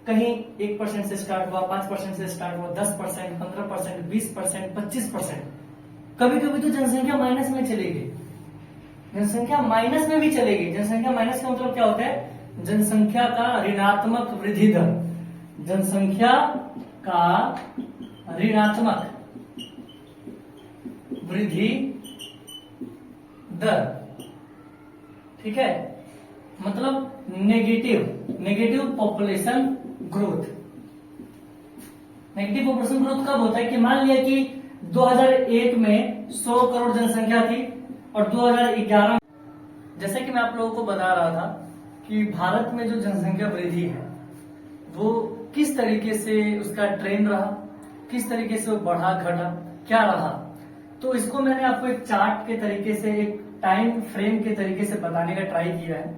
कहीं 1% से स्टार्ट हुआ, 5% से स्टार्ट हुआ, 10%, 15%, 20%, 25%, कभी कभी तो जनसंख्या माइनस में चली गई। जनसंख्या माइनस में भी चली गई। जनसंख्या माइनस का मतलब क्या होता है? जनसंख्या का ऋणात्मक वृद्धि दर, जनसंख्या का ऋणात्मक वृद्धि दर, ठीक है, मतलब negative population growth. Negative population growth कब होता है? कि मान लिया कि 2001 में 100 करोड़ जनसंख्या थी और 2011, जैसे कि मैं आप लोगों को बता रहा था कि भारत में जो जनसंख्या वृद्धि है वो किस तरीके से उसका ट्रेंड रहा, किस तरीके से वो बढ़ा घटा, क्या रहा। तो इसको मैंने आपको एक चार्ट के तरीके से, एक टाइम फ्रेम के तरीके से बताने का ट्राई किया है।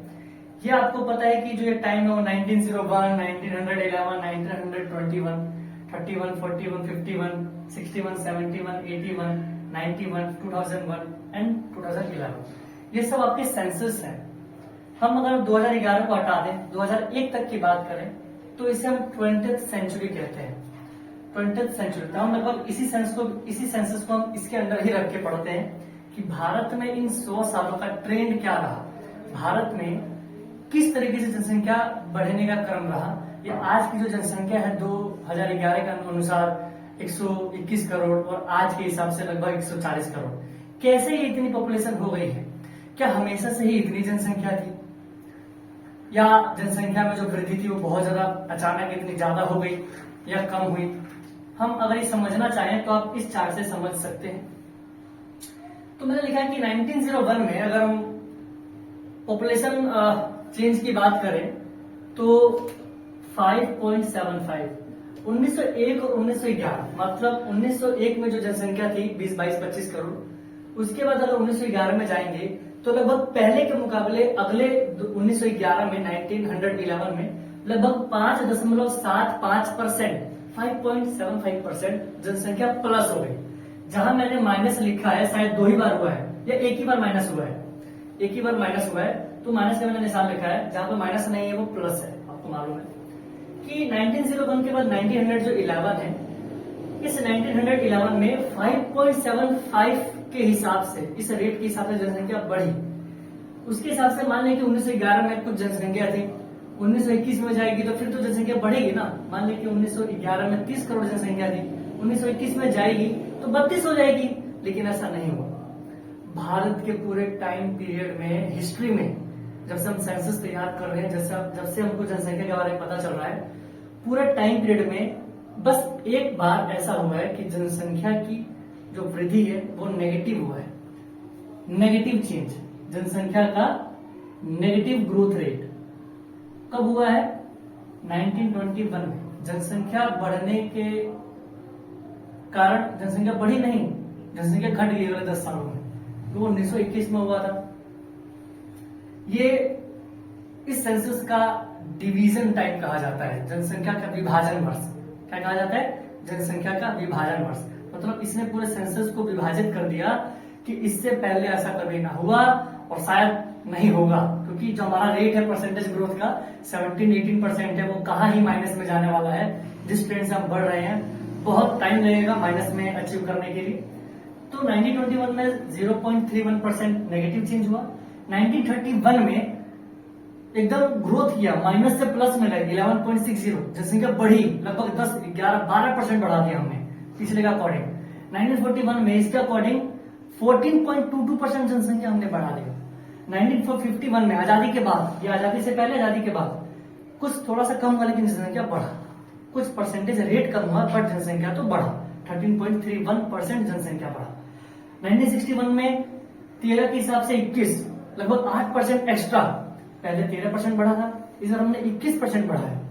ये आपको पता है कि जो ये टाइम है वो 1901, 1911, 1921, 31, 41, 51, 61, 71, 81, 91, 2001 एंड 2011। ये सब आपके सेंसस हैं। हम अगर 2011 को हटा दें, 2001 तक की बात करें, तो इसे हम 20th सेंचुरी कहते हैं। 20th सेंचुरी, तो हम लगभग इसी सेंसस को हम इसके अंदर ही रख के पढ़ते हैं कि भारत में इन 100 सालों का ट्रेंड क्या रहा, भारत में किस तरीके से जनसंख्या बढ़ने का क्रम रहा। या आज की जो जनसंख्या है 2011 के अनुसार 121 करोड़ और आज के हिसाब से लगभग 140 करोड़, कैसे ये इतनी पॉपुलेशन हो गई है? क्या हमेशा से ही इतनी जनसंख्या थी, या जनसंख्या में जो वृद्धि थी वो बहुत ज्यादा अचानक इतनी ज्यादा हो गई या कम हुई? हम अगर ये समझना चाहें तो आप इस चार्ट से समझ सकते हैं। तो मैंने लिखा है कि 1901 में अगर हम पॉपुलेशन चेंज की बात करें तो 5.75, 1901 और 1911, मतलब 1901 में जो जनसंख्या थी 20, 22, 25 करोड़, उसके बाद अगर 1911 में जाएंगे तो लगभग पहले के मुकाबले अगले 1911 में 1911 में लगभग 5.75%, 5.75% जनसंख्या प्लस हो गई। जहां मैंने माइनस लिखा है शायद 2 ही बार हुआ है या एक ही बार माइनस हुआ है, एक ही बार माइनस हुआ है, तो माइनस का मैंने निशान लिखा है। जहां पर माइनस नहीं है वो प्लस है। आपको मालूम है कि 1901 के बाद 1900 जो 11 है, इस 1911 में 5.75 के हिसाब से, इस रेट के हिसाब से जनसंख्या बढ़ी। उसके हिसाब से मान लें कि 1911 में कुछ जनसंख्या थी, 1921 में जाएगी तो फिर तो जनसंख्या बढ़ेगी ना। मान लें कि 1911 में 30 करोड़ जनसंख्या थी, 1921 में जाएगी तो 32 हो जाएगी, लेकिन ऐसा नहीं हुआ। भारत के पूरे टाइम पीरियड में, हिस्ट्री में, जब से हम सेंसस तैयार कर रहे हैं, जब से हमको जनसंख्या के बारे में पता चल रहा है, पूरे टाइम पीरियड में बस एक बार ऐसा हुआ है कि जनसंख्या की जो वृद्धि है वो नेगेटिव हुआ है। नेगेटिव चेंज, जनसंख्या का नेगेटिव ग्रोथ रेट कब हुआ है? 1921 में। जनसंख्या बढ़ने के कारण जनसंख्या बढ़ी नहीं, जनसंख्या घट गई अगले 10 सालों में, तो वो 1921 में हुआ था। ये इस सेंसस का डिवीजन टाइप कहा जाता है, जनसंख्या का विभाजन वर्ष। क्या कहा जाता है? जनसंख्या का विभाजन वर्ष। मतलब इसने पूरे सेंसस को विभाजित कर दिया कि इससे पहले ऐसा कभी ना हुआ और शायद नहीं होगा, क्योंकि जो हमारा रेट है परसेंटेज ग्रोथ का 17-18% है, वो कहाँ ही माइनस में जाने वाला है। जिस ट्रेंड से हम बढ़ रहे हैं बहुत टाइम लगेगा माइनस में अचीव करने के लिए। तो 1921 में 0.31% नेगेटिव चेंज हुआ। 1931 में एकदम ग्रोथ किया, माइनस से प्लस में गए 11.60, जनसंख्या बढ़ी लगभग 10, 11, 12% बढ़ा दिया हमने पिछले का अकॉर्डिंग। 1941 में इसके अकॉर्डिंग 14.22% जनसंख्या हमने बढ़ा दिया। 1951 में आजादी के बाद, या आजादी से पहले आजादी के बाद कुछ थोड़ा सा कम हुआ लेकिन जनसंख्या बढ़ा, कुछ परसेंटेज रेट कम हुआ पर जनसंख्या तो बढ़ा, 13.31% जनसंख्या बढ़ा। 1961 में 13 के हिसाब से 21, लगभग 8% एक्स्ट्रा, पहले 13% बढ़ा था, इस बार हमने 21% बढ़ा है।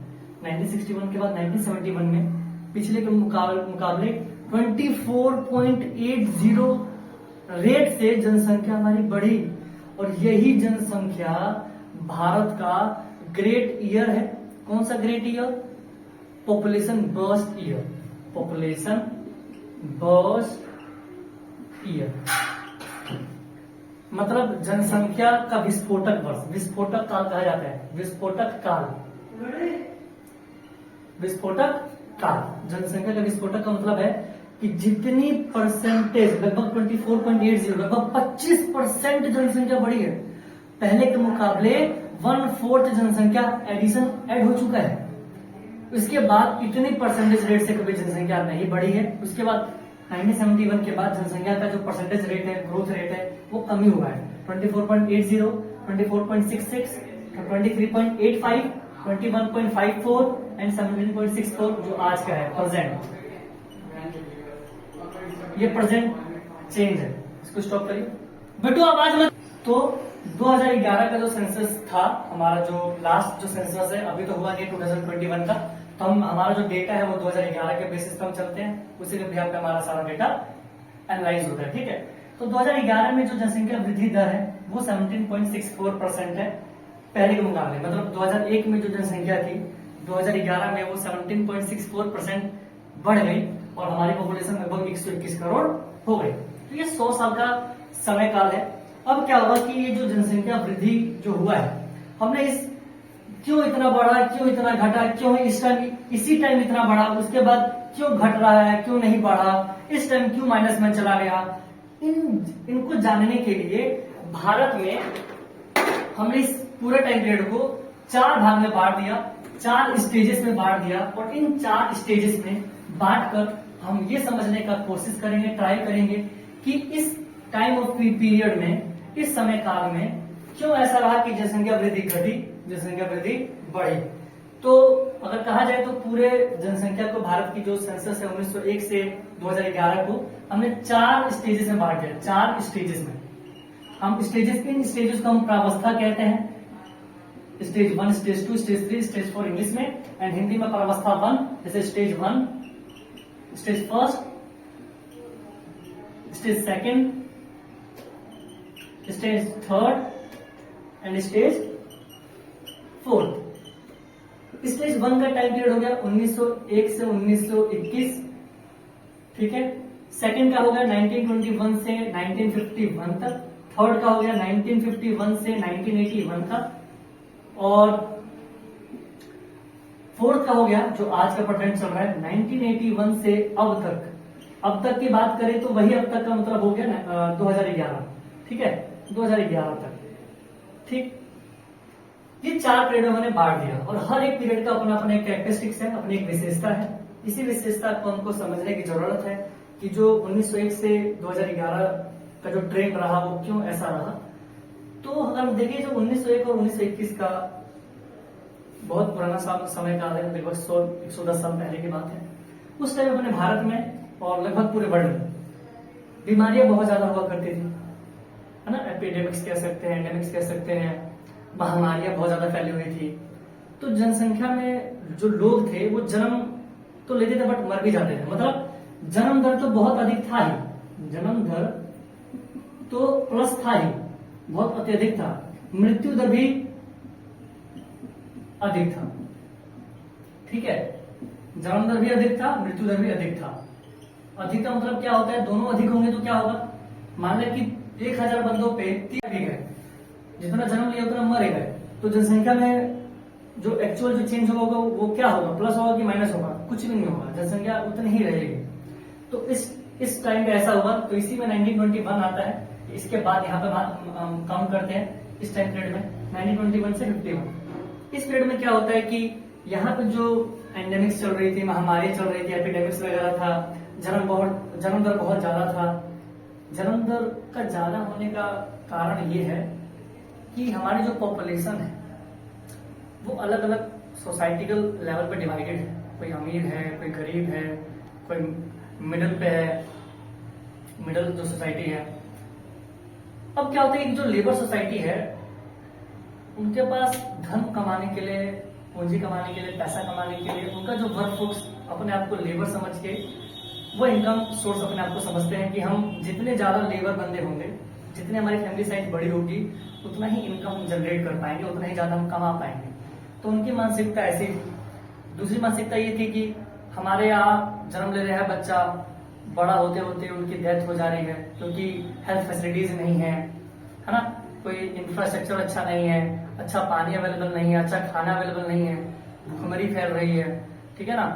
1961 के बाद 1971 में पिछले के मुकाबले 24.80 रेट से जनसंख्या हमारी बढ़ी, और यही जनसंख्या भारत का ग्रेट ईयर है। कौन सा great year? Population burst year. Population burst year, मतलब जनसंख्या का विस्फोटक वर्ष, विस्फोटक काल कहा जाता है, विस्फोटक काल, विस्फोटक काल। जनसंख्या का विस्फोटक का मतलब है कि जितनी परसेंटेज, लगभग 24.80, लगभग 25% जनसंख्या बढ़ी है, पहले के मुकाबले 1/4 जनसंख्या एडिशन ऐड हो चुका है। उसके बाद इतनी परसेंटेज रेट से कभी जनसंख्या नहीं बढ़ी है। उसके बाद 1971 के बाद जनसंख्या का जो परसेंटेज रेट है, ग्रोथ रेट है, वो कमी हुआ है। 24.80, 24.66, 23.85, 21.54 एंड 17.64 जो आज का है प्रेजेंट, ये प्रेजेंट चेंज है। इसको स्टॉप करिए बेटू, आवाज मत। तो 2011 का जो सेंसस था हमारा, जो लास्ट जो सेंसस है, अभी तो हुआ नहीं 2021 का, तो हम हमारा जो डेटा है वो 2011 के बेसिस पर हम चलते हैं, उसी के बिहाफ पे हमारा सारा डेटा एनालाइज होता है। ठीक है, तो 2011 में जो जनसंख्या वृद्धि दर है वो 17.64% है पहले के मुकाबले। मतलब 2001 में जो जनसंख्या थी 2011 में वो 17.64% बढ़ गई और हमारी पॉपुलेशन लगभग 121 करोड़ हो गई। तो ये 100 साल का समय काल है। अब क्या होगा कि ये जो जनसंख्या वृद्धि जो हुआ है, हमने इस क्यों इतना बढ़ा, क्यों इतना घटा, क्यों इस टाइम इसी टाइम इतना बढ़ा, उसके बाद क्यों घट रहा है, क्यों नहीं बढ़ा, इस टाइम क्यों माइनस में चला गया, इनको जानने के लिए भारत में हमने इस पूरे टाइम पीरियड को 4 भाग में बांट दिया, 4 स्टेजेस में बांट दिया, और इन 4 स्टेजेस में बांटकर हम ये समझने का कोशिश करेंगे, ट्राई करेंगे कि इस टाइम ऑफ पीरियड में, इस समय काल में क्यों ऐसा रहा कि जनसंख्या वृद्धि घटी, जनसंख्या वृद्धि बढ़ी। तो अगर कहा जाए तो पूरे जनसंख्या को, भारत की जो सेंसस है 1901 से 2011 को हमने 4 स्टेजेस में बांट दिया, 4 स्टेजेस में। हम स्टेजेस, इन स्टेजेस को हम प्रावस्था कहते हैं, stage 1, stage 2, stage 3, stage 4 English में, एंड हिंदी में प्रावस्था 1, जैसे stage 1, stage 1, stage 2, stage 3 and stage 4। Stage 1 का टाइम पीरियड हो गया 1901 से 1921, ठीक है। सेकंड का हो गया 1921 से 1951 तक, थर्ड का हो गया 1951 से 1981 तक, और फोर्थ का हो गया जो आज का प्रेजेंट चल रहा है 1981 से अब तक। अब तक की बात करें तो वही अब तक का मतलब हो गया ना 2011, ठीक है, 2011 तक, ठीक। ये 4 पीरियड मैंने बांट दिया और हर एक पीरियड का अपना अपना एक कैरेक्टरिस्टिक्स है, अपनी एक विशेषता है। इसी विशेषता को हमको समझने की जरूरत है कि जो 1901 से 2011 का जो ट्रेंड रहा वो क्यों ऐसा रहा। तो अगर हम देखिए जो 1901 और 1921 का बहुत पुराना समय काल है, लगभग 110 साल पहले की बात है। उस टाइम अपने भारत में और लगभग पूरे वर्ल्ड में बीमारियां बहुत ज्यादा हुआ करती थी, है ना। एपिडेमिक्स कह सकते हैं, एंडेमिक्स कह सकते हैं, महामारियां बहुत ज्यादा फैली हुई थी। तो जनसंख्या में जो लोग थे वो जन्म तो लेते थे बट मर भी जाते थे। मतलब जन्म दर तो बहुत अधिक था ही, जन्म दर तो प्लस था ही, बहुत अत्यधिक था। मृत्यु दर भी अधिक था, ठीक है। जन्म दर भी अधिक था, मृत्यु दर भी अधिक था। अधिक का मतलब क्या होता है, दोनों अधिक होंगे तो क्या होगा, मान लें कि 1000 बंदों पे 3 भी गए, जितना जन्म लिया उतना मरे गए, तो जनसंख्या में जो एक्चुअल जो चेंज होगा वो क्या होगा, प्लस होगा कि माइनस होगा, कुछ भी नहीं होगा, जनसंख्या उतनी ही रहेगी। तो इस टाइम पे ऐसा हुआ। तो इसी में 1921 आता है, इसके बाद यहाँ पे काउंट करते हैं इस टाइम पीरियड में 1921 से 51। इस पीरियड में क्या होता है कि यहाँ पे जो एंडेमिक्स चल रही थी, महामारी चल रही थी, एपिडेमिक्स वगैरह था, जन्म दर बहुत ज्यादा था। जन्म दर का ज्यादा होने का कारण ये है कि हमारी जो पॉपुलेशन है वो अलग अलग सोसाइटिकल लेवल पे डिवाइडेड है। कोई अमीर है, कोई गरीब है, कोई मिडिल पे है, मिडिल जो सोसाइटी है। अब क्या होता है कि जो लेबर सोसाइटी है उनके पास धन कमाने के लिए, पूंजी कमाने के लिए, पैसा कमाने के लिए, उनका जो वर्क फोर्स अपने आप को लेबर समझ के वो इनकम सोर्स अपने आप को समझते हैं कि हम जितने ज्यादा लेबर बंदे होंगे, जितने हमारी फैमिली साइज बड़ी होगी, उतना ही इनकम जनरेट कर पाएंगे, उतना ही ज्यादा हम कमा पाएंगे। तो उनकी मानसिकता ऐसी थी। दूसरी मानसिकता ये थी कि हमारे यहाँ जन्म ले रहा है बच्चा, बड़ा होते होते उनकी डेथ हो जा रही है क्योंकि हेल्थ फैसिलिटीज नहीं है ना, कोई इंफ्रास्ट्रक्चर अच्छा नहीं है, अच्छा पानी अवेलेबल नहीं है, अच्छा खाना अवेलेबल नहीं है, भूखमरी फैल रही है, ठीक है ना,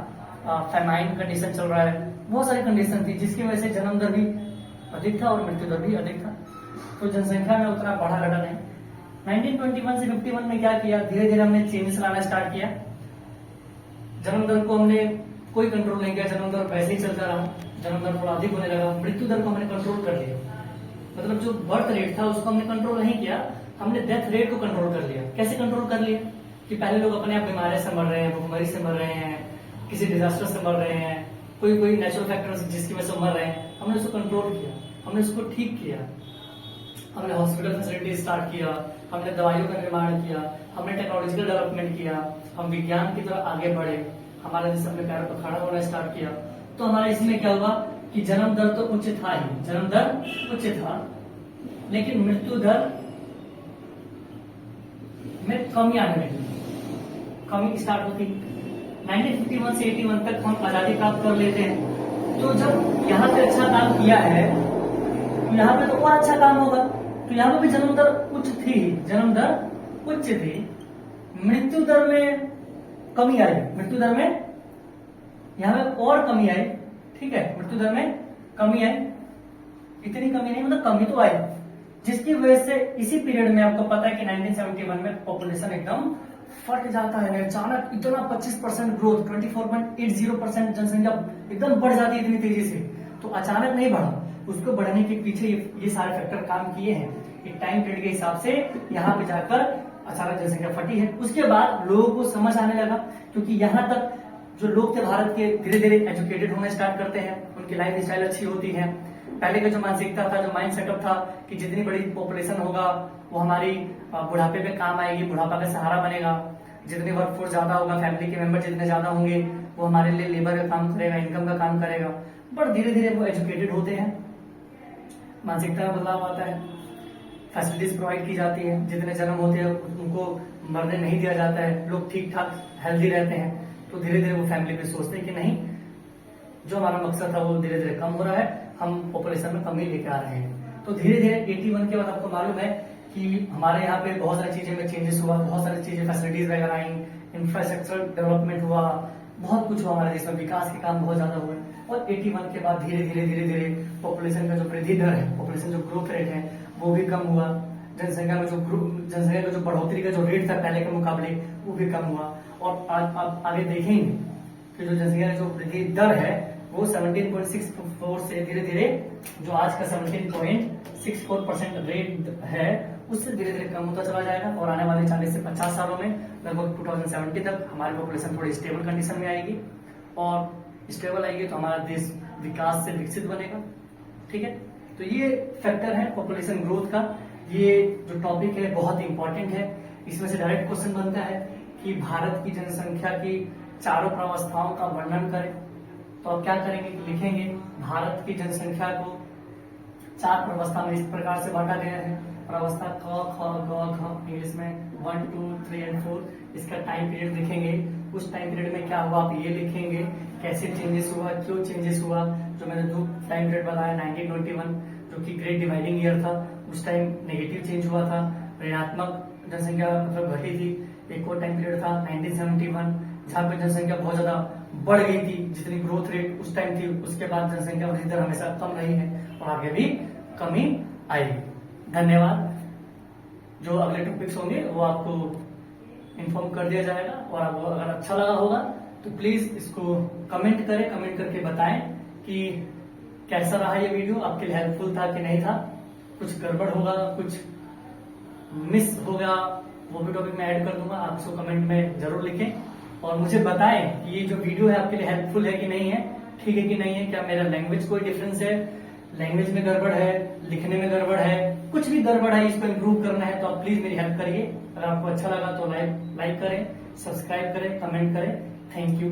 फेमाइन कंडीशन चल रहा है, बहुत सारी कंडीशन थी जिसकी वजह से जन्म दर भी अधिक था और मृत्यु दर भी अधिक था। तो जनसंख्या में उतना बढ़ा घटा नहीं। 1921 से 51 में क्या किया, धीरे धीरे हमने चेंजेस लाना स्टार्ट किया। जन्म दर को हमने कोई कंट्रोल नहीं किया, जन्म दर वैसे ही चलता रहा, जन्म दर थोड़ा अधिक होने लगा। मृत्यु दर को हमने कंट्रोल कर लिया, मतलब जो बर्थ रेट था उसको हमने कंट्रोल नहीं किया, हमने डेथ रेट को कंट्रोल कर लिया। कैसे कंट्रोल कर लिया कि पहले लोग अपने आप बीमारी से मर रहे हैं, भूखमरी से मर रहे हैं, किसी डिजास्टर से मर रहे हैं, कोई नेचुरल फैक्टर्स जिसकी वजह से मर रहे हैं, हमने उसको कंट्रोल किया, हमने उसको ठीक किया, हमने हॉस्पिटल फैसिलिटी स्टार्ट किया, हमने दवाइयों का निर्माण किया, हमने टेक्नोलॉजिकल डेवलपमेंट किया, हम विज्ञान की तरफ आगे बढ़े, हमारा देश अपने पैरों पर खड़ा होना स्टार्ट किया। तो हमारे इसमें क्या हुआ कि जन्म दर तो उच्च था ही, जन्म दर उच्च था, लेकिन मृत्यु दर में कमी आने लगी, कमी स्टार्ट होती। 1951 से 81 तक हम आजादी प्राप्त कर लेते हैं, तो जब यहाँ पे अच्छा काम किया है तो यहाँ पे तो और अच्छा काम होगा। तो यहाँ पे भी जन्म दर उच्च थी, जन्म दर उच्च थी, मृत्यु दर में कमी आई, मृत्यु दर में यहाँ पे और कमी आई, ठीक है, मृत्यु दर में कमी आई, इतनी कमी नहीं, मतलब कमी तो आई, जिसकी वजह से इसी पीरियड में आपको पता है कि 1971 में पॉपुलेशन एकदम फट जाता है, अचानक इतना 25% ग्रोथ, 24.80% जनसंख्या एकदम बढ़ जाती है इतनी तेजी से। तो अचानक नहीं बढ़ा, उसको बढ़ने के पीछे ये सारे फैक्टर काम किए हैं। एक टाइम पीरियड के हिसाब से यहाँ पे जाकर अचानक जनसंख्या फटी है। उसके बाद लोगों को समझ आने लगा, क्योंकि यहाँ तक जो लोग थे भारत के धीरे धीरे एजुकेटेड होने स्टार्ट करते हैं, उनकी लाइफ स्टाइल अच्छी होती है। पहले का जो मानसिकता था, जो माइंड सेटअप था कि जितनी बड़ी पॉपुलेशन होगा वो हमारी बुढ़ापे पे काम आएगी, बुढ़ापा का सहारा बनेगा, जितनी वर्कफोर्स ज्यादा होगा, फैमिली के मेंबर जितने ज्यादा होंगे वो हमारे लिए लेबर का काम करेगा, इनकम का काम करेगा। बट धीरे धीरे वो एजुकेटेड होते हैं, मानसिकता में बदलाव आता है, फैसिलिटीज प्रोवाइड की जाती है, जितने जन्म होते हैं उनको मरने नहीं दिया जाता है, लोग ठीक ठाक हेल्दी रहते हैं। तो धीरे धीरे वो फैमिली पे सोचते हैं कि नहीं, जो हमारा मकसद था वो धीरे धीरे कम हो रहा है, हम पॉपुलेशन में कमी लेके आ रहे हैं। तो धीरे धीरे 81 के बाद आपको मालूम है कि हमारे यहाँ पे बहुत सारी चीजें में चेंजेस हुआ, बहुत सारी चीजें फैसिलिटीज वगैरह आई, इंफ्रास्ट्रक्चर डेवलपमेंट हुआ, बहुत कुछ हुआ हमारे देश में, विकास के काम बहुत ज्यादा हुए। और 81 के बाद धीरे धीरे धीरे धीरे पॉपुलेशन का जो वृद्धि दर है, पॉपुलेशन जो ग्रोथ रेट है वो भी कम हुआ, जनसंख्या में जनसंख्या का जो बढ़ोतरी का जो रेट था पहले के मुकाबले वो भी कम हुआ। और आज आगे देखेंगे कि जो जनसंख्या का जो वृद्धि दर है वो 17.64 से धीरे धीरे जो आज का 17.64% रेट है उससे धीरे धीरे कम होता चला जाएगा। और आने वाले 40 से 50 सालों में लगभग 2070 तक हमारी पॉपुलेशन थोड़ी स्टेबल कंडीशन में आएगी, और स्टेबल आएगी तो हमारा देश विकास से विकसित बनेगा। ठीक है, तो ये फैक्टर है पॉपुलेशन ग्रोथ का। ये जो टॉपिक है बहुत इंपॉर्टेंट है। इसमें से डायरेक्ट क्वेश्चन बनता है कि भारत की जनसंख्या की चारों प्रावस्थाओं का वर्णन करें। तो आप क्या करेंगे, लिखेंगे भारत की जनसंख्या को 4 प्रावस्था में इस प्रकार से बांटा गया है। प्रावस्था क, ख, ग, घ, इंग्लिश में 1, 2, 3 एंड 4। इसका टाइम पीरियड लिखेंगे, उस टाइम पीरियड में क्या हुआ आप ये लिखेंगे, कैसे चेंजेस हुआ, क्यों चेंजेस हुआ। जो मैंने 2 टाइम पीरियड बताया 1921 जो कि ग्रेट डिवाइडिंग ईयर था, उस टाइम नेगेटिव चेंज हुआ था, ऋणात्मक जनसंख्या मतलब घटी थी। एक और टाइम पीरियड था 1971 जहाँ पे जनसंख्या बहुत ज्यादा बढ़ गई थी, जितनी ग्रोथ रेट उस टाइम थी उसके बाद जनसंख्या वृद्धि दर हमेशा कम रही है और आगे भी कमी आएगी। धन्यवाद। जो अगले टॉपिक्स होंगे वो आपको इन्फॉर्म कर दिया जाएगा, और आपको अगर अच्छा लगा होगा तो प्लीज इसको कमेंट करें, कमेंट करके बताएं कि कैसा रहा ये वीडियो, आपके लिए हेल्पफुल था कि नहीं था, कुछ गड़बड़ होगा, कुछ मिस होगा, वो भी टॉपिक में ऐड कर दूंगा। आप इसको कमेंट में जरूर लिखें और मुझे बताएं कि ये जो वीडियो है आपके लिए हेल्पफुल है कि नहीं है, ठीक है कि नहीं है, क्या मेरा लैंग्वेज कोई डिफरेंस है, लैंग्वेज में गड़बड़ है, लिखने में गड़बड़ है, कुछ भी गड़बड़ है, इसको इम्प्रूव करना है तो आप प्लीज मेरी हेल्प करिए। अगर आपको अच्छा लगा तो लाइक करें, सब्सक्राइब करें, कमेंट करें। Thank you.